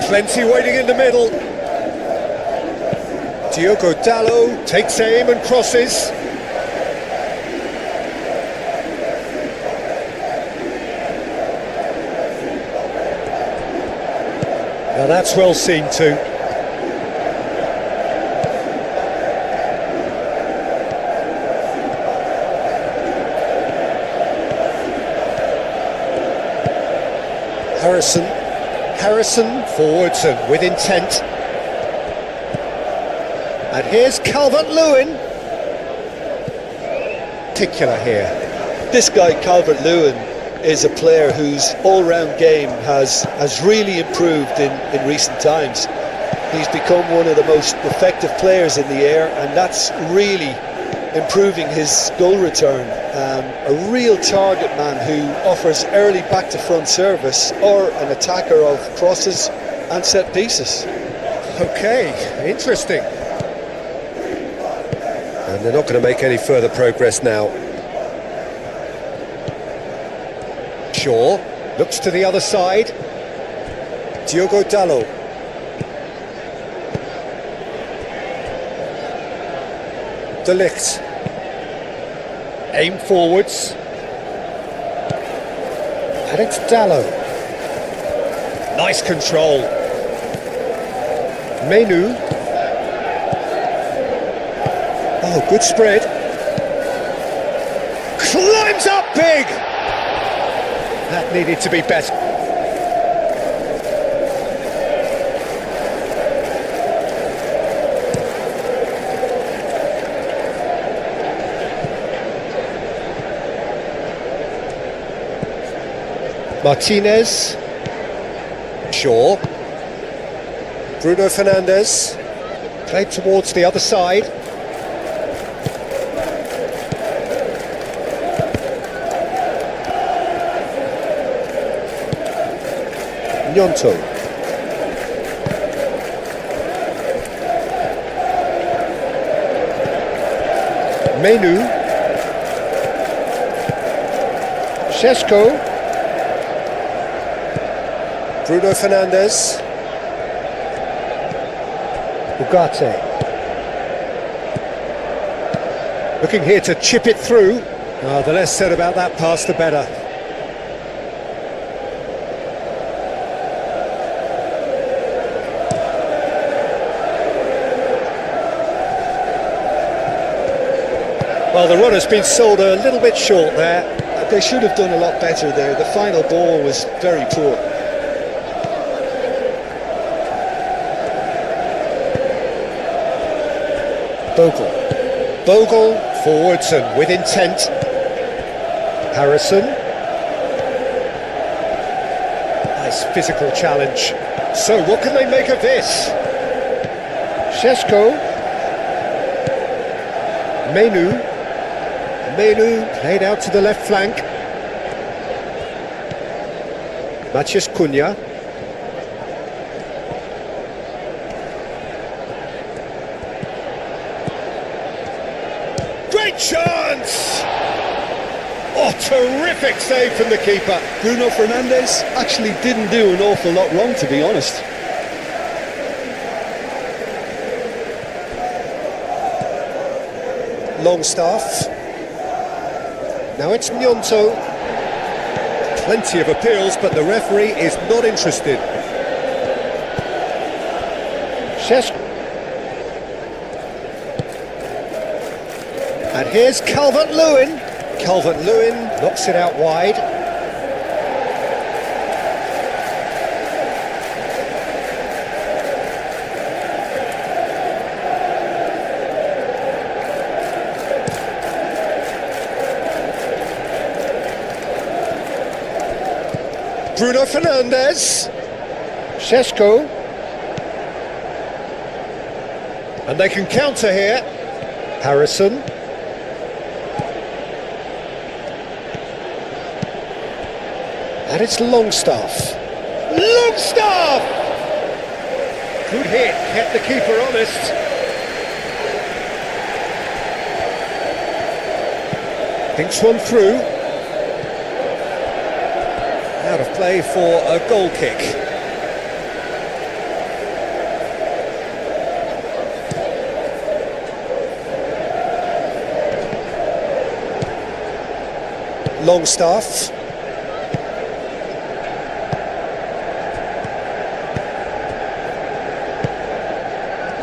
Plenty waiting in the middle. Diogo Dalot takes aim and crosses. Now that's well seen too. Harrison forwards and with intent. And here's Calvert-Lewin. Particular here. This guy Calvert-Lewin is a player whose all-round game has really improved in recent times. He's become one of the most effective players in the air, and that's really improving his goal return. A real target man who offers early back to front service, or an attacker of crosses and set pieces. Okay, interesting. And they're not going to make any further progress now. Shaw looks to the other side. Diogo Dalot. De Ligt. Aim forwards. And it's Dalot. Nice control. Menu. Oh, good spread. big! That needed to be better. Martinez. Shaw. Bruno Fernandes. Played towards the other side. Gnonto. Menu. Šeško. Bruno Fernandes. Ugarte. Looking here to chip it through. The less said about that pass, the better. Well, the run has been sold a little bit short there. They should have done a lot better there. The final ball was very poor. Bogle forwards and with intent. Harrison. Nice physical challenge. So what can they make of this? Šeško. Menu played out to the left flank. Matheus Cunha. Great chance! Oh, terrific save from the keeper. Bruno Fernandes actually didn't do an awful lot wrong, to be honest. Longstaff. Now it's Gnonto. Plenty of appeals, but the referee is not interested. Šeško. And here's Calvert-Lewin. Calvert-Lewin knocks it out wide. Bruno Fernandes. Šeško. And they can counter here. Harrison. And it's Longstaff. Longstaff! Good hit, kept the keeper honest. Thinks one through. Out of play for a goal kick. Longstaff.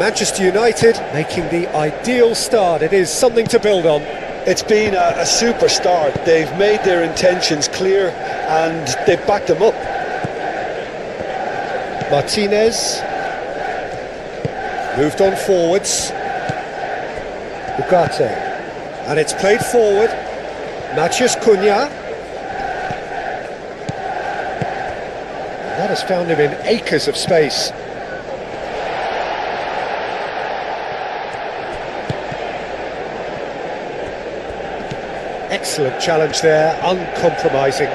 Manchester United making the ideal start. It is something to build on. It's been a super start. They've made their intentions clear and they've backed them up. Martinez. Moved on forwards. Ugarte. And it's played forward. Matheus Cunha. And that has found him in acres of space. Excellent challenge there, uncompromising.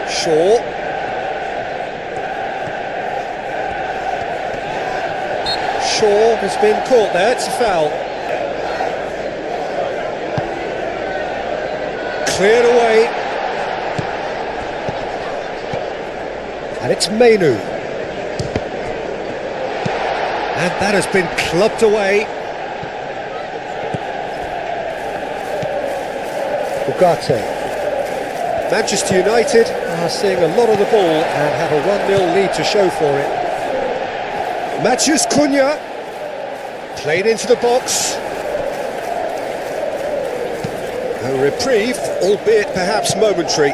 Shaw. Shaw has been caught there, it's a foul. Cleared away. And it's Menu. And that has been clubbed away. Ugarte. Manchester United are seeing a lot of the ball and have a 1-0 lead to show for it. Matheus Cunha played into the box. A reprieve, albeit perhaps momentary.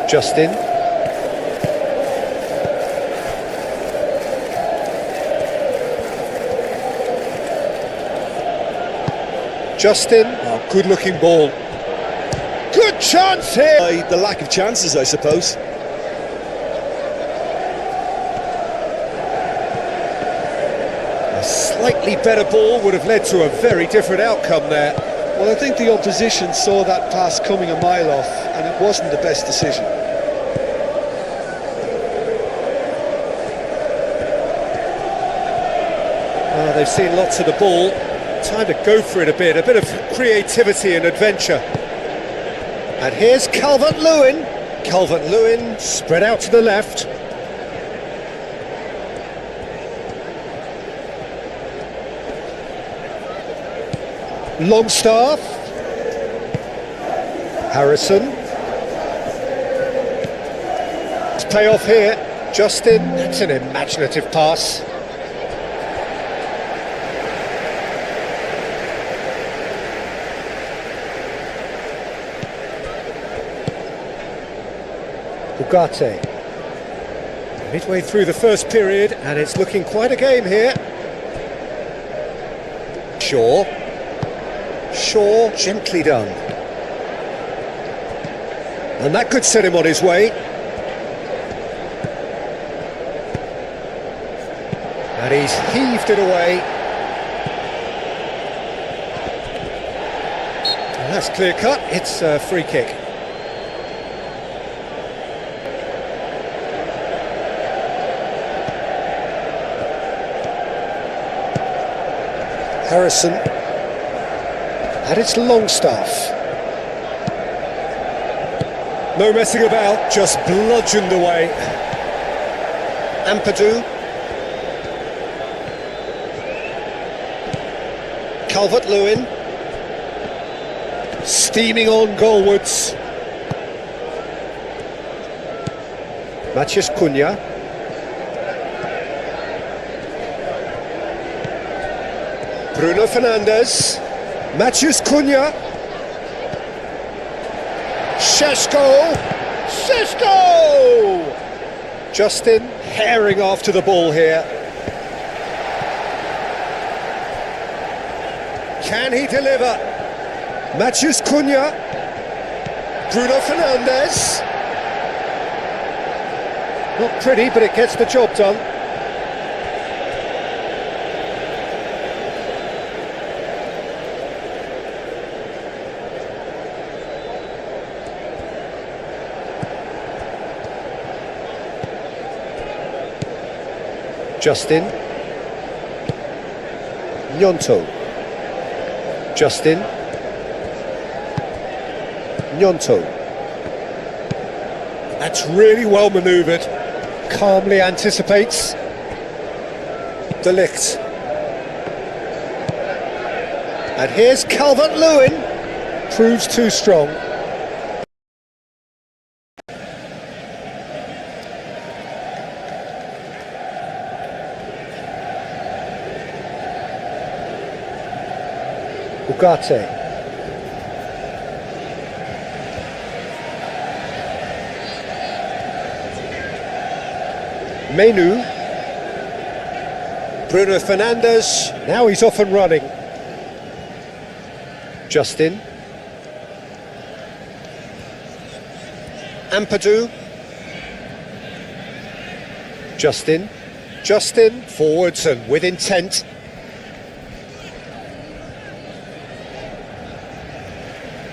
Justin. Justin, oh, good-looking ball. Good chance here! The lack of chances, I suppose. A slightly better ball would have led to a very different outcome there. Well, I think the opposition saw that pass coming a mile off, and it wasn't the best decision. Oh, they've seen lots of the ball. Time to go for it a bit of creativity and adventure. And here's Calvert-Lewin. Calvert-Lewin spread out to the left. Longstaff. Harrison. It's payoff here. Justin, that's an imaginative pass. Ugarte. Midway through the first period, and it's looking quite a game here. Shaw. Shaw, gently done. And that could set him on his way. And he's heaved it away. And that's clear cut, it's a free kick. Harrison, and it's Longstaff. No messing about, just bludgeoned away. Ampadu. Calvert-Lewin. Steaming on goalwards. Matheus Cunha. Bruno Fernandes, Matheus Cunha, Šeško, Justin herring after the ball here. Can he deliver? Matheus Cunha, Bruno Fernandes. Not pretty, but it gets the job done. Justin. Gnonto. Justin. Gnonto. That's really well manoeuvred. Calmly anticipates. De Ligt. And here's Calvert-Lewin. Proves too strong. Ugarte. Menu. Bruno Fernandes. Now he's off and running. Justin. Ampadu. Justin. Justin forwards and with intent.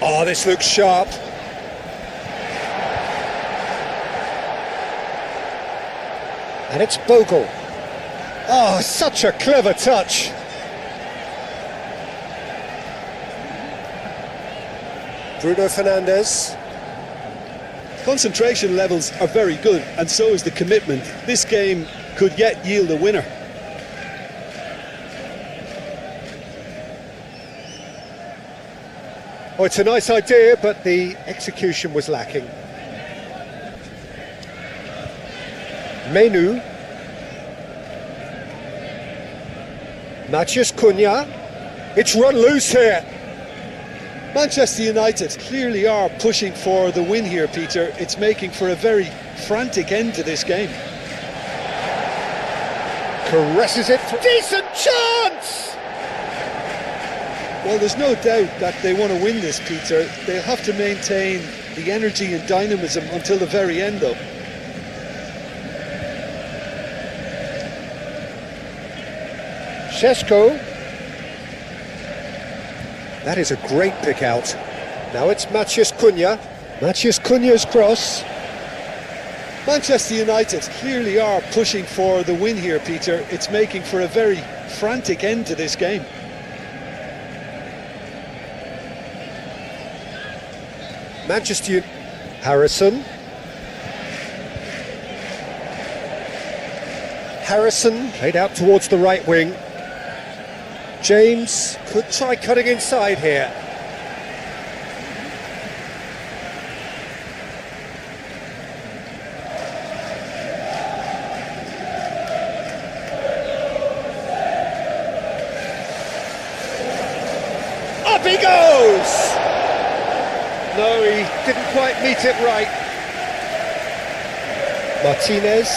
Oh, this looks sharp. And it's Bogle. Oh, such a clever touch. Bruno Fernandes. Concentration levels are very good, and so is the commitment. This game could yet yield a winner. Oh, it's a nice idea, but the execution was lacking. Menu. Matheus Cunha. It's run loose here. Manchester United clearly are pushing for the win here, Peter. It's making for a very frantic end to this game. Caresses it. Decent chance! Well, there's no doubt that they want to win this, Peter. They'll have to maintain the energy and dynamism until the very end, though. Šeško. That is a great pick out. Now it's Matheus Cunha. Matheus Cunha's cross. Manchester United clearly are pushing for the win here, Peter. It's making for a very frantic end to this game. Manchester United. Harrison. Harrison played out towards the right wing. James could try cutting inside here. Up he goes! No, he didn't quite meet it right. Martinez.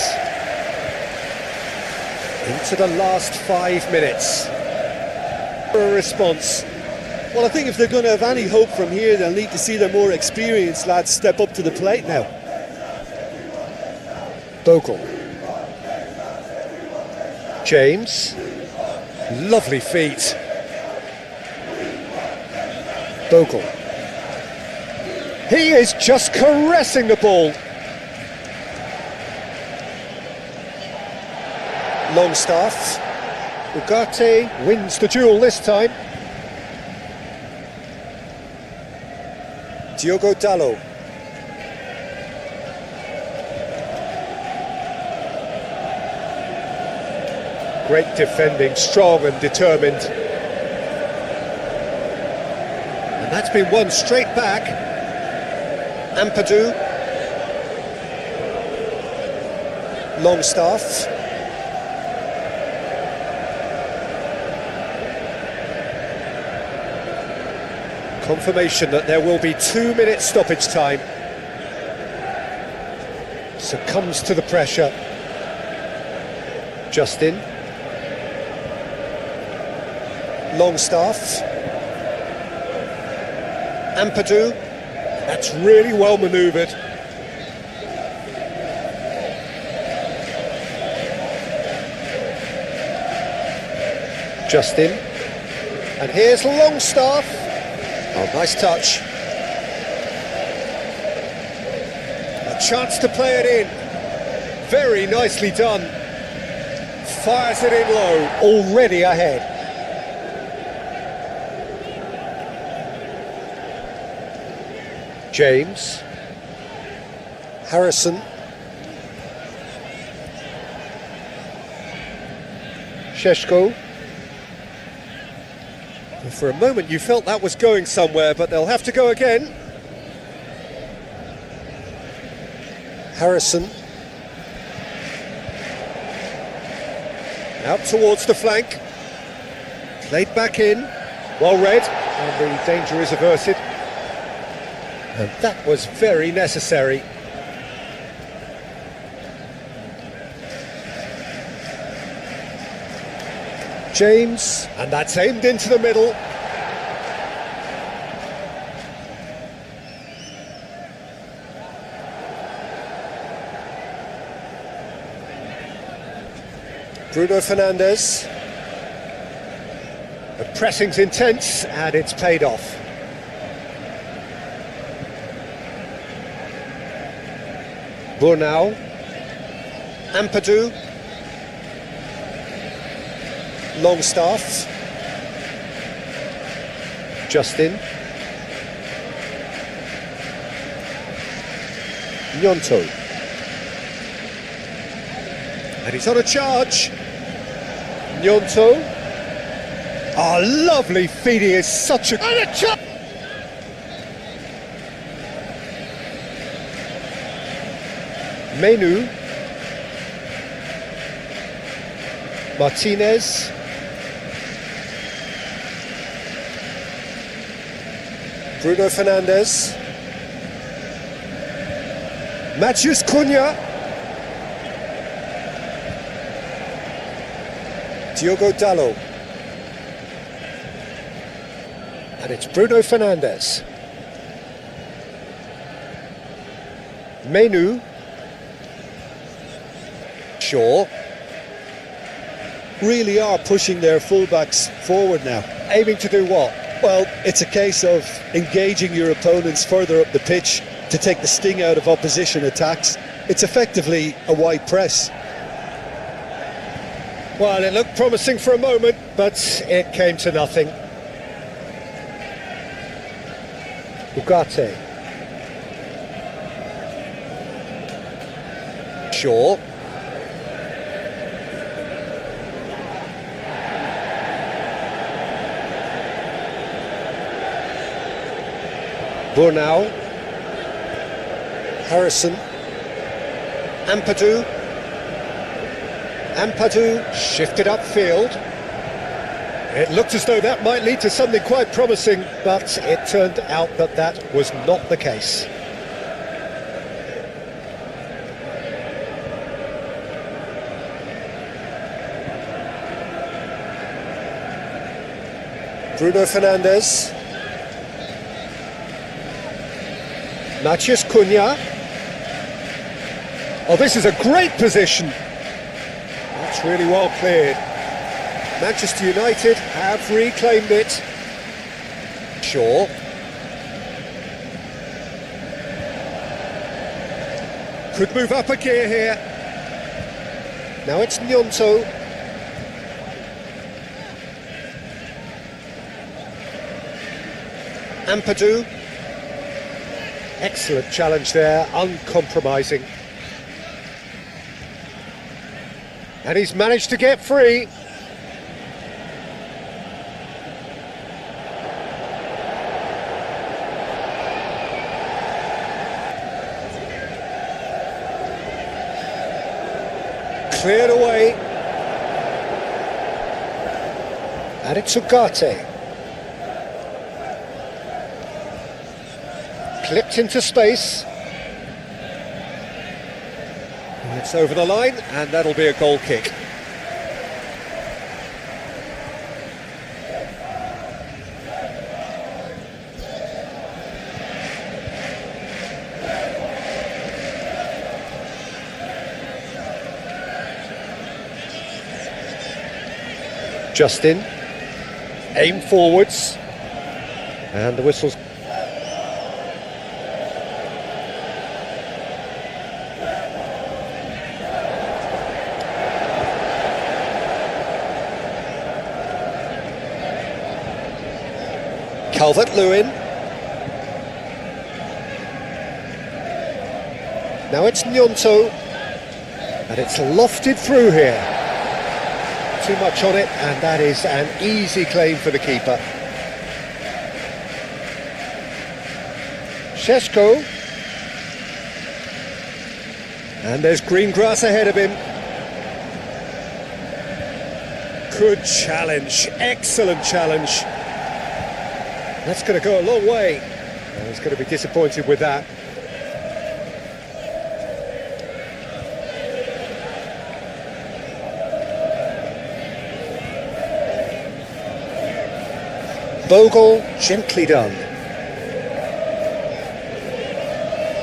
Into the last 5 minutes. A response. Well, I think if they're going to have any hope from here, they'll need to see their more experienced lads step up to the plate now. Bogle. James. Lovely feet. Bogle. He is just caressing the ball. Longstaff. Ugarte wins the duel this time. Diogo Dalot. Great defending, strong and determined. And that's been won straight back. Ampadu. Longstaff. Confirmation that there will be 2 minutes stoppage time. Succumbs to the pressure. Justin. Longstaff. Ampadu. That's really well manoeuvred. Justin. And here's Longstaff. Oh, nice touch. A chance to play it in. Very nicely done. Fires it in low. Already ahead. James. Harrison. Šeško. For a moment you felt that was going somewhere, but they'll have to go again. Harrison. Out towards the flank. Played back in. Well read. And the danger is averted. And that was very necessary. James, and that's aimed into the middle. Bruno Fernandes. The pressing's intense and it's paid off. Burnau. Ampadu. Longstaff. Justin. Gnonto. And he's on a charge. Gnonto. Oh, lovely feet, he is such a... And a charge! Menu. Martinez. Bruno Fernandes. Matheus Cunha. Diogo Dalot. And it's Bruno Fernandes. Menu. Shaw. Really are pushing their fullbacks forward now. Aiming to do what? Well, it's a case of engaging your opponents further up the pitch to take the sting out of opposition attacks. It's effectively a wide press. Well, it looked promising for a moment, but it came to nothing. Ugarte. Shaw. Burnau. Harrison. Ampadu. Ampadu shifted upfield. It looked as though that might lead to something quite promising, but it turned out that that was not the case. Bruno Fernandes. Matheus Cunha. Oh, this is a great position. That's really well cleared. Manchester United have reclaimed it. Shaw. Could move up a gear here. Now it's Gnonto. Ampadu. Excellent challenge there, uncompromising. And he's managed to get free. Cleared away. And it's Ugarte. Clipped into space. And it's over the line, and that'll be a goal kick. Justin, aim forwards, and the whistle's. Calvert-Lewin. Now it's Gnonto, and it's lofted through here. Too much on it, and that is an easy claim for the keeper. Šeško. And there's green grass ahead of him. Good challenge, excellent challenge. That's going to go a long way. He's going to be disappointed with that. Bogle, gently done.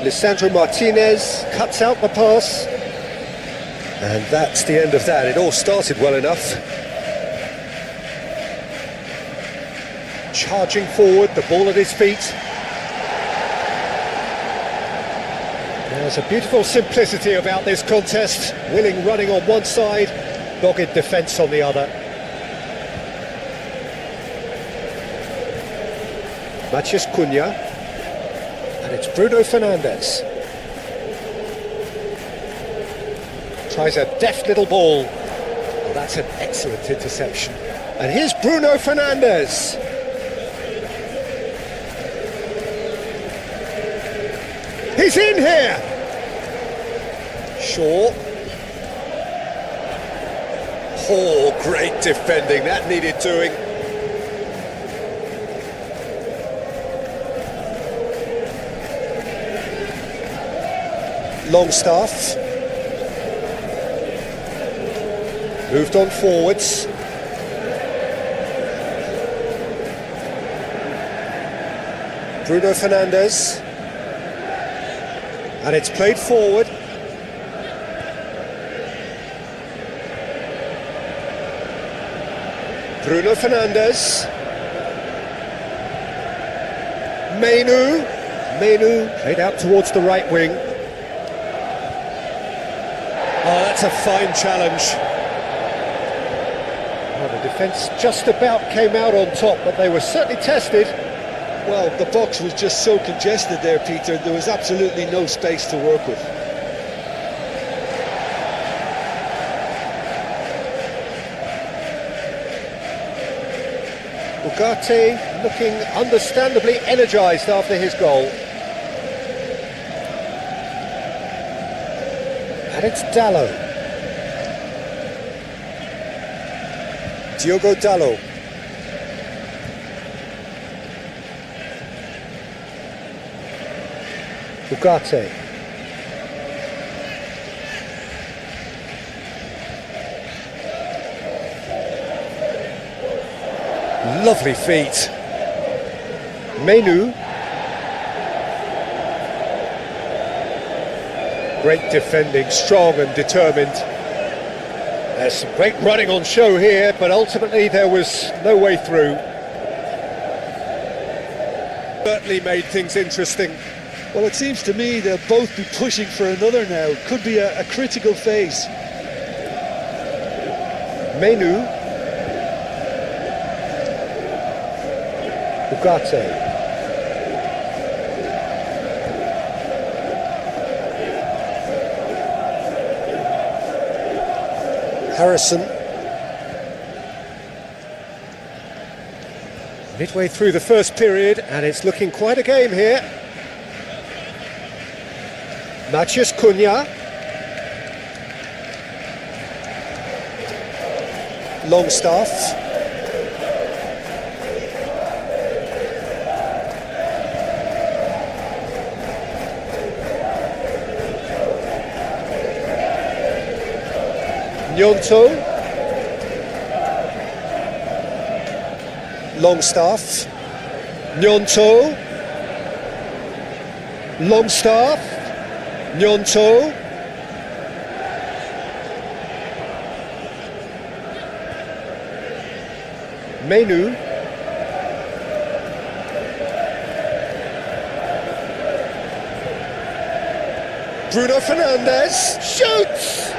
Lisandro Martinez cuts out the pass. And that's the end of that. It all started well enough. Charging forward, the ball at his feet. There's a beautiful simplicity about this contest. Willing running on one side, dogged defence on the other. Matheus Cunha, and it's Bruno Fernandes. Tries a deft little ball. Well, that's an excellent interception. And here's Bruno Fernandes. He's in here! Shaw. Oh, great defending, that needed doing. Longstaff. Moved on forwards. Bruno Fernandes. And it's played forward. Bruno Fernandes. Menu played out towards the right wing. Oh, that's a fine challenge. Well, the defence just about came out on top, but they were certainly tested. Well, the box was just so congested there, Peter. There was absolutely no space to work with. Ugarte looking understandably energised after his goal. And it's Dalot. Diogo Dalot. Ugarte. Lovely feet. Menu. Great defending, strong and determined. There's some great running on show here, but ultimately there was no way through. Certainly made things interesting. Well, it seems to me they'll both be pushing for another now. Could be a critical phase. Menu. Ugarte. Harrison. Midway through the first period, and it's looking quite a game here. Matheus Cunha. Longstaff. Gnonto. Longstaff. Gnonto. Longstaff. Gnonto. Menu. Bruno Fernandes shoots!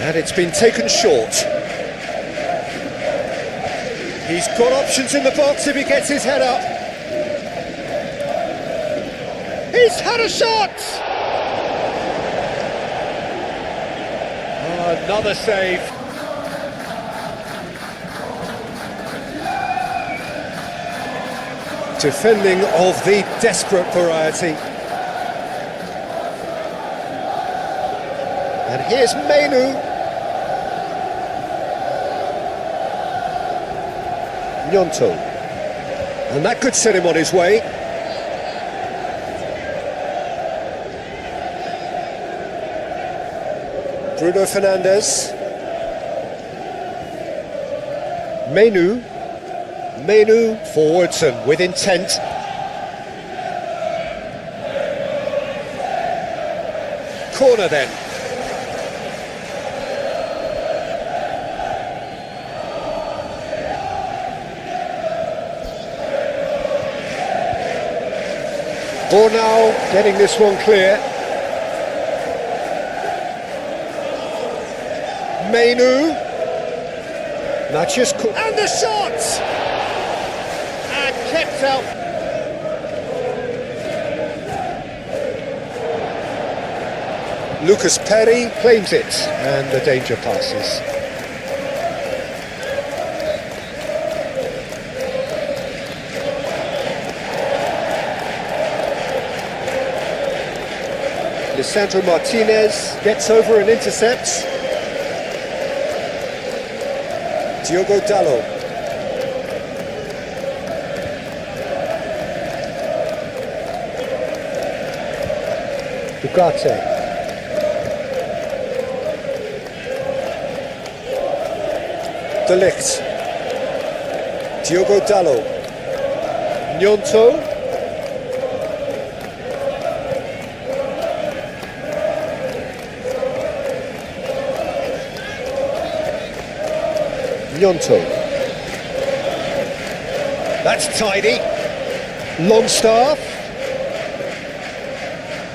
And it's been taken short. He's got options in the box if he gets his head up. He's had a shot! Oh, another save. Defending of the desperate variety. And here's Menu. Gnonto. And that could set him on his way. Bruno Fernandes. Menu. Menu forwards and with intent. Corner then. Bornau getting this one clear. Menu. Matheus Cunha. And the shot! And kept out. Lucas Perry claims it, and the danger passes. Lisandro Martinez gets over and intercepts. Diogo Dalot. Ugarte. De Ligt. Diogo Dalot. Gnonto. Gnonto. That's tidy. Longstaff.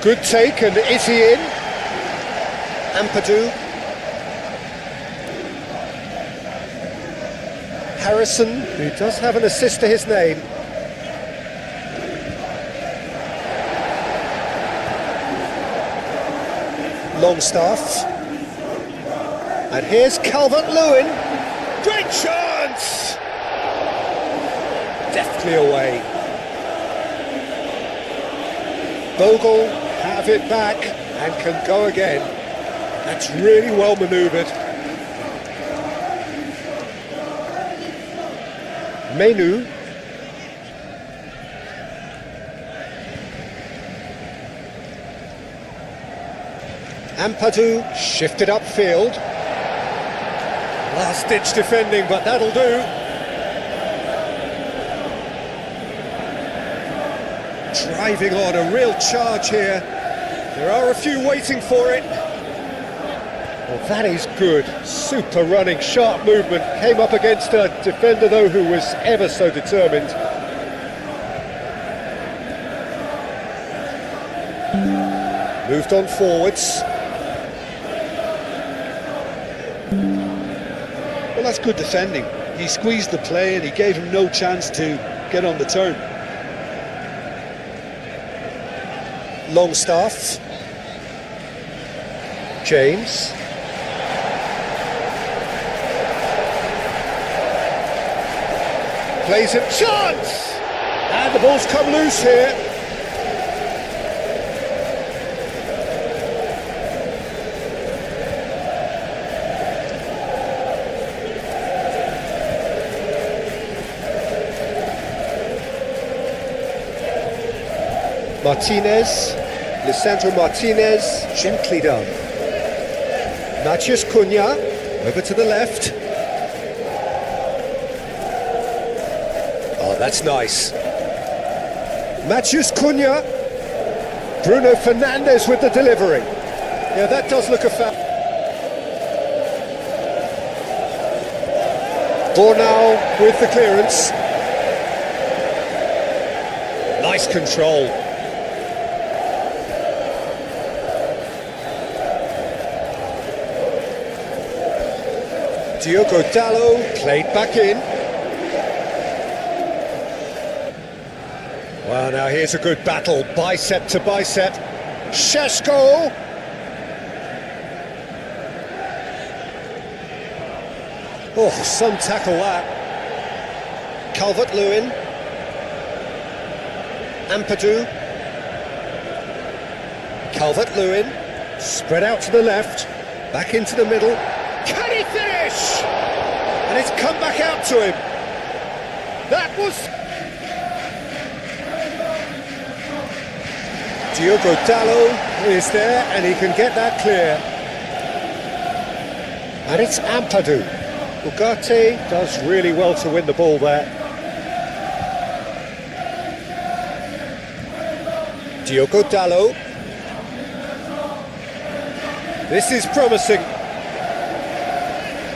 Good take, and is he in? Ampadu. Harrison, who does have an assist to his name. Longstaff. And here's Calvert-Lewin. Great chance! Deftly away. Bogle have it back and can go again. That's really well manoeuvred. Menu. Ampadu shifted upfield. Last-ditch defending, but that'll do. Driving on, a real charge here. There are a few waiting for it. Well, that is good. Super running, sharp movement. Came up against a defender, though, who was ever so determined. Moved on forwards. Well, that's good defending. He squeezed the play and he gave him no chance to get on the turn. Longstaff. James. Plays him, chance! And the ball's come loose here. Martinez, Lisandro Martinez, gently done. Matheus Cunha, over to the left. Oh, that's nice. Matheus Cunha. Bruno Fernandes with the delivery. Yeah, that does look a foul. Bornau with the clearance. Nice control. Diogo Dalot played back in. Well, now here's a good battle, bicep to bicep. Šeško. Oh, some tackle that. Calvert-Lewin. Ampadu. Calvert-Lewin. Spread out to the left. Back into the middle. Can he finish? And it's come back out to him. That was... Diogo Dalot is there and he can get that clear. And it's Ampadu. Ugarte does really well to win the ball there. Diogo Dalot. This is promising.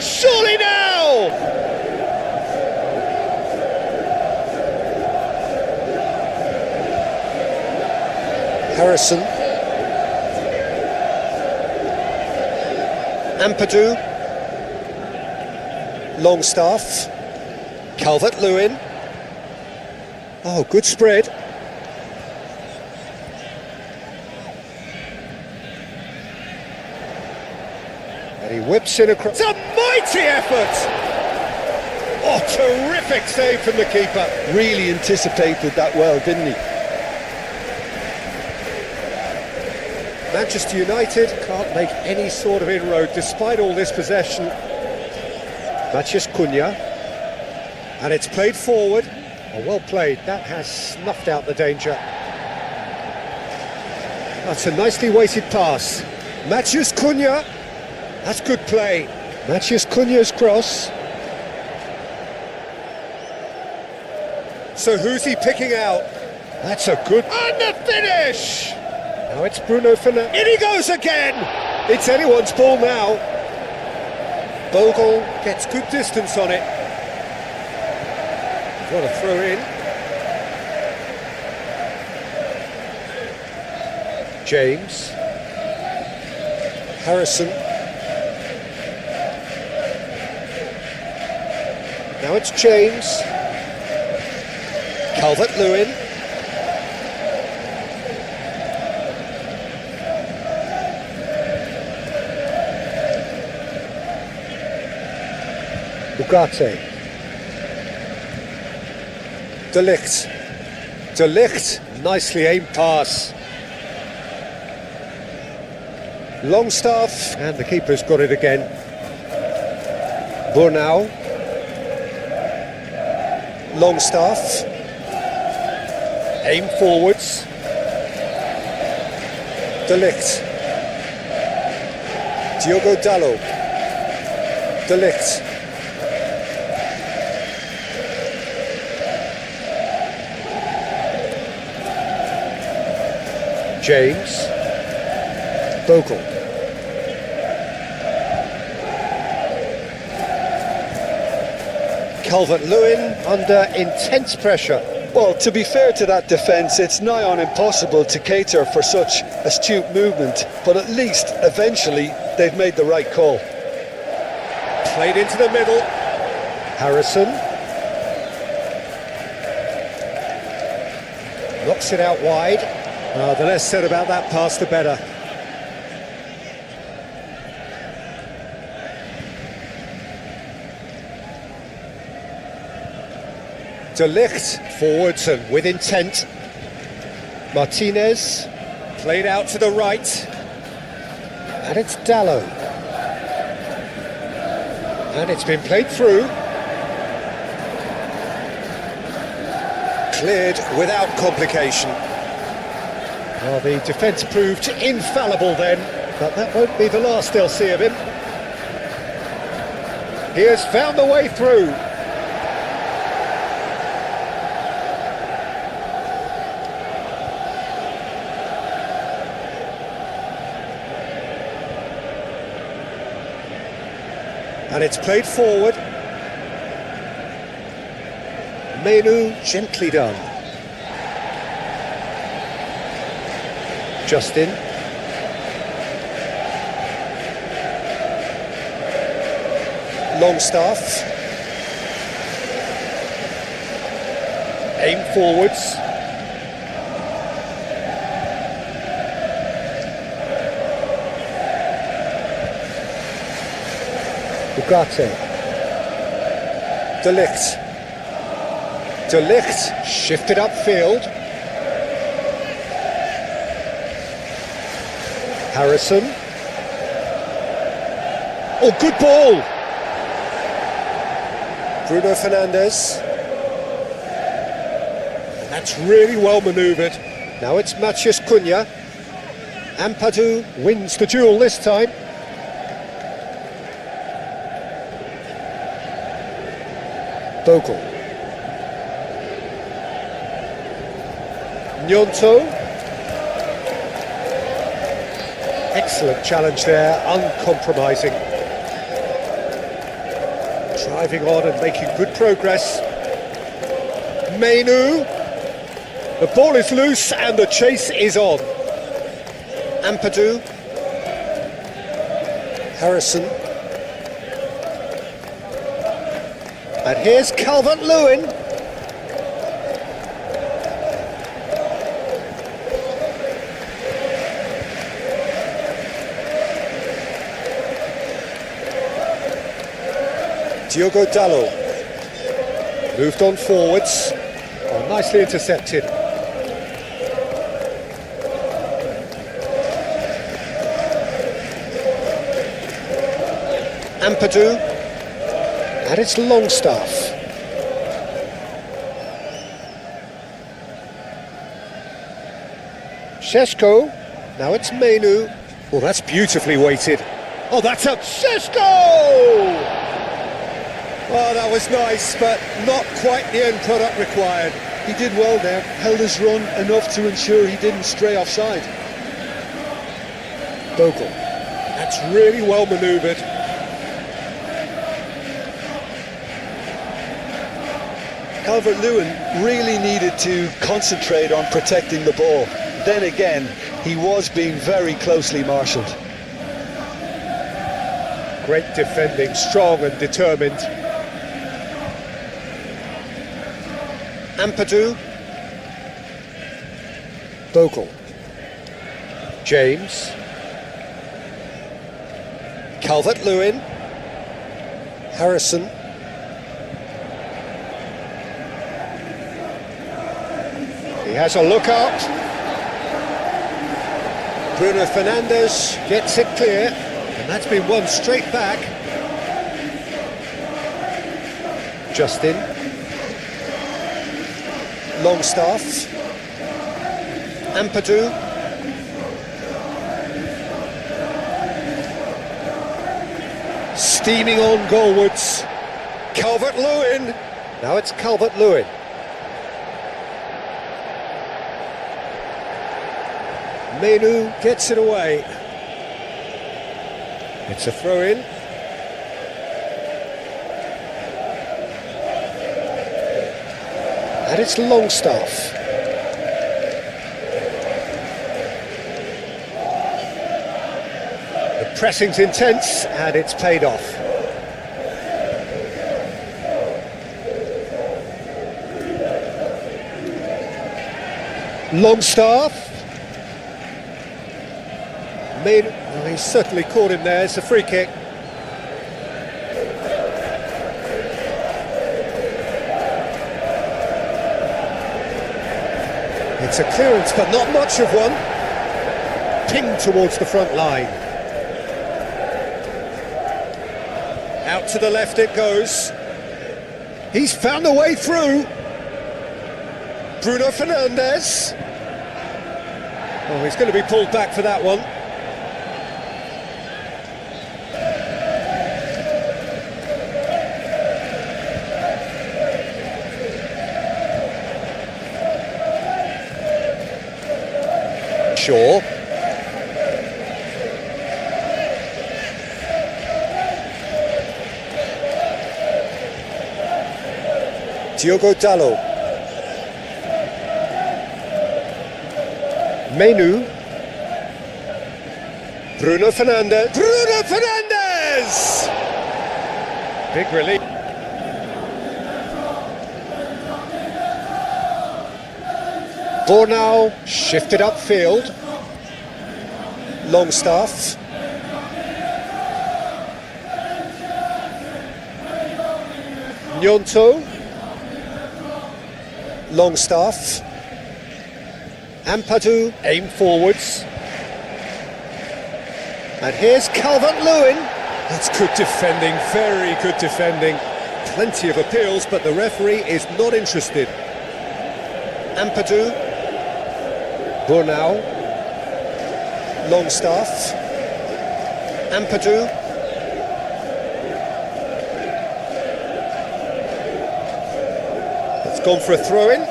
Surely now! Harrison. Ampadu. Longstaff. Calvert-Lewin. Oh, good spread. And he whips in across. It's a mighty effort! Oh, terrific save from the keeper. Really anticipated that well, didn't he? Manchester United can't make any sort of inroad despite all this possession. Matheus Cunha. And it's played forward. Oh, well played. That has snuffed out the danger. That's a nicely weighted pass. Matheus Cunha. That's good play. Matheus Cunha's cross. So who's he picking out? That's a good... And the finish! Now it's Bruno Fernandes. In he goes again! It's anyone's ball now. Bogle gets good distance on it. What a throw in. James. Harrison. Now it's James. Calvert-Lewin. Ugarte. De Ligt. De Ligt, nicely aimed pass. Longstaff, and the keeper's got it again. Burnau. Longstaff. Aim forwards. De Ligt. Diogo Dalot. De Ligt. James. Bogle. Calvert-Lewin under intense pressure. Well, to be fair to that defence, it's nigh on impossible to cater for such astute movement, but at least, eventually, they've made the right call. Played into the middle. Harrison. Knocks it out wide. The less said about that pass, the better. De Ligt, forwards and with intent. Martinez, played out to the right. And it's Dalot. And it's been played through. Cleared without complication. Well, the defence proved infallible then, but that won't be the last they'll see of him. He has found the way through. And it's played forward. Menu, gently done. Justin. Longstaff. Aim forwards. Ugarte. De Ligt. De Ligt shifted upfield. Harrison. Oh, good ball! Bruno Fernandes. That's really well manoeuvred. Now it's Matheus Cunha. Ampadu wins the duel this time. Bogle. Gnonto. Excellent challenge there, uncompromising. Driving on and making good progress. Menu. The ball is loose and the chase is on. Ampadu. Harrison. And here's Calvert-Lewin. Diogo Dalot. Moved on forwards. Oh, nicely intercepted. Ampadu. And it's Longstaff. Šeško. Now it's Menu. Oh, that's beautifully weighted. Oh, that's a Cisco! Oh, that was nice, but not quite the end product required. He did well there, held his run enough to ensure he didn't stray offside. Bogle. That's really well manoeuvred. Calvert-Lewin really needed to concentrate on protecting the ball. Then again, he was being very closely marshalled. Great defending, strong and determined. Ampadu. Bogle. James. Calvert-Lewin. Harrison. He has a look out. Bruno Fernandes gets it clear, and that's been won straight back. Justin. Longstaff. Ampadu. Steaming on goalwards. Calvert-Lewin. Now it's Calvert-Lewin. Menu gets it away. It's a throw-in. And it's Longstaff. The pressing's intense and it's paid off. Longstaff. Well, he's certainly caught him there. It's a free kick. It's a clearance, but not much of one. Pinged towards the front line. Out to the left it goes. He's found a way through. Bruno Fernandes. Oh, he's going to be pulled back for that one. Shaw. Diogo Dalot. Menu. Bruno Fernandes. Bruno Fernandes! Big relief. Bornau shifted upfield. Longstaff. Gnonto. Longstaff. Ampadu, aim forwards. And here's Calvert-Lewin. That's good defending, very good defending. Plenty of appeals, but the referee is not interested. Ampadu. Bornau. Longstaff. Ampadu. It's gone for a throw-in.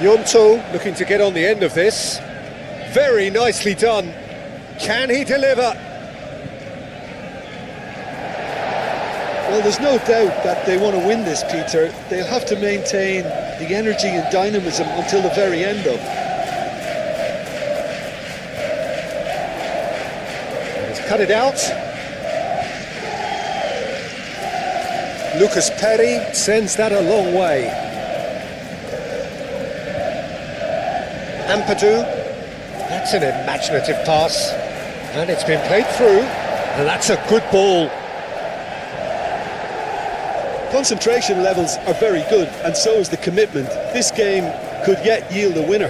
Gnonto looking to get on the end of this. Very nicely done. Can he deliver? Well, there's no doubt that they want to win this, Peter. They'll have to maintain the energy and dynamism until the very end, though. He's cut it out. Lucas Perry sends that a long way. Ampadu. That's an imaginative pass. And it's been played through. And that's a good ball. Concentration levels are very good, and so is the commitment. This game could yet yield a winner.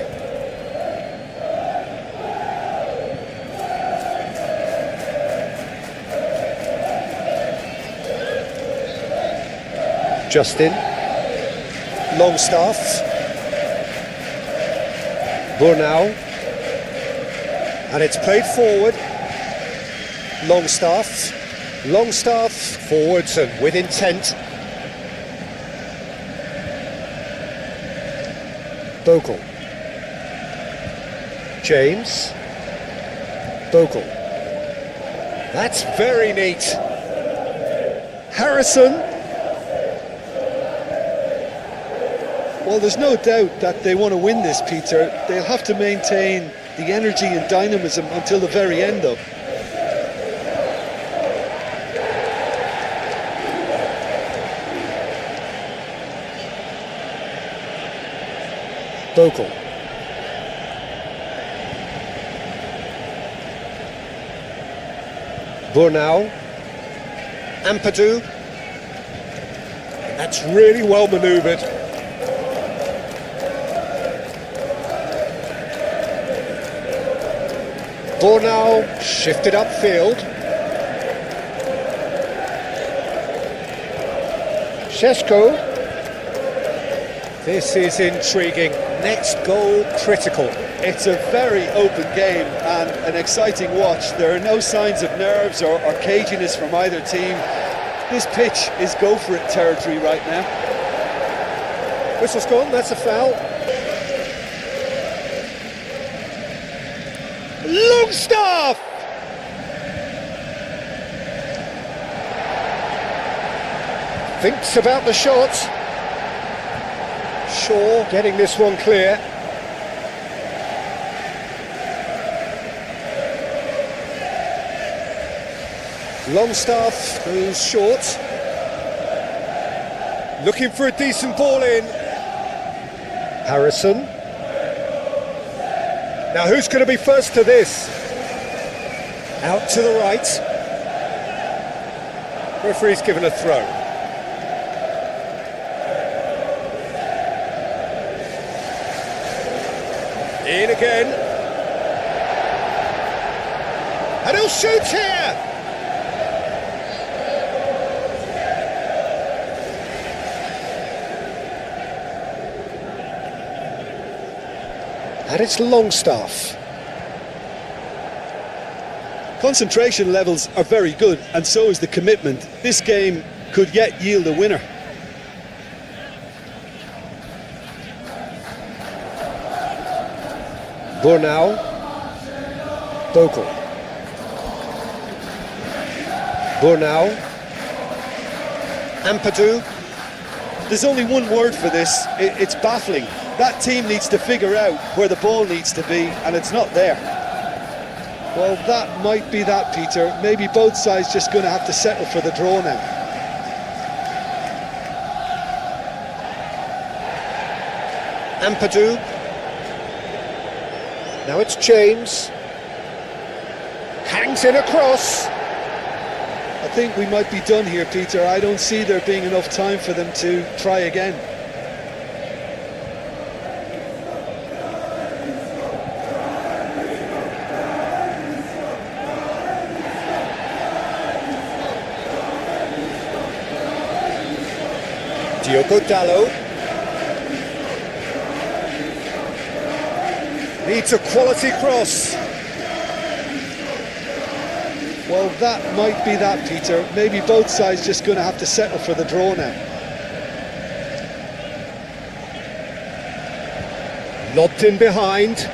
Justin. Longstaff. Burnau. And it's played forward. Longstaff. Longstaff forwards and with intent. Bogle. James. Bogle. That's very neat. Harrison. Well, there's no doubt that they want to win this, Peter. They'll have to maintain the energy and dynamism until the very end, though. Bogle. Burnau. Ampadu. That's really well manoeuvred. Burnau shifted upfield. Shesko. This is intriguing. Next goal critical. It's a very open game and an exciting watch. There are no signs of nerves or caginess from either team. This pitch is go-for-it territory right now. Whistle's gone, that's a foul. Longstaff! Thinks about the shot. Shaw getting this one clear. Longstaff goes short. Looking for a decent ball in. Harrison. Now who's going to be first to this? Out to the right. Referee's given a throw. In again. And he'll shoot here! And it's Longstaff. Concentration levels are very good, and so is the commitment. This game could yet yield a winner. Burnau. Bogle. Burnau. Ampadu. There's only one word for this, it's baffling. That team needs to figure out where the ball needs to be, and it's not there. Well, that might be that, Peter. Maybe both sides just going to have to settle for the draw now. Ampadu. Now it's James. Hangs in across. I think we might be done here, Peter. I don't see there being enough time for them to try again. Diogo Dallo. Needs a quality cross. Well, that might be that, Peter. Maybe both sides just going to have to settle for the draw now. Lobbed in behind.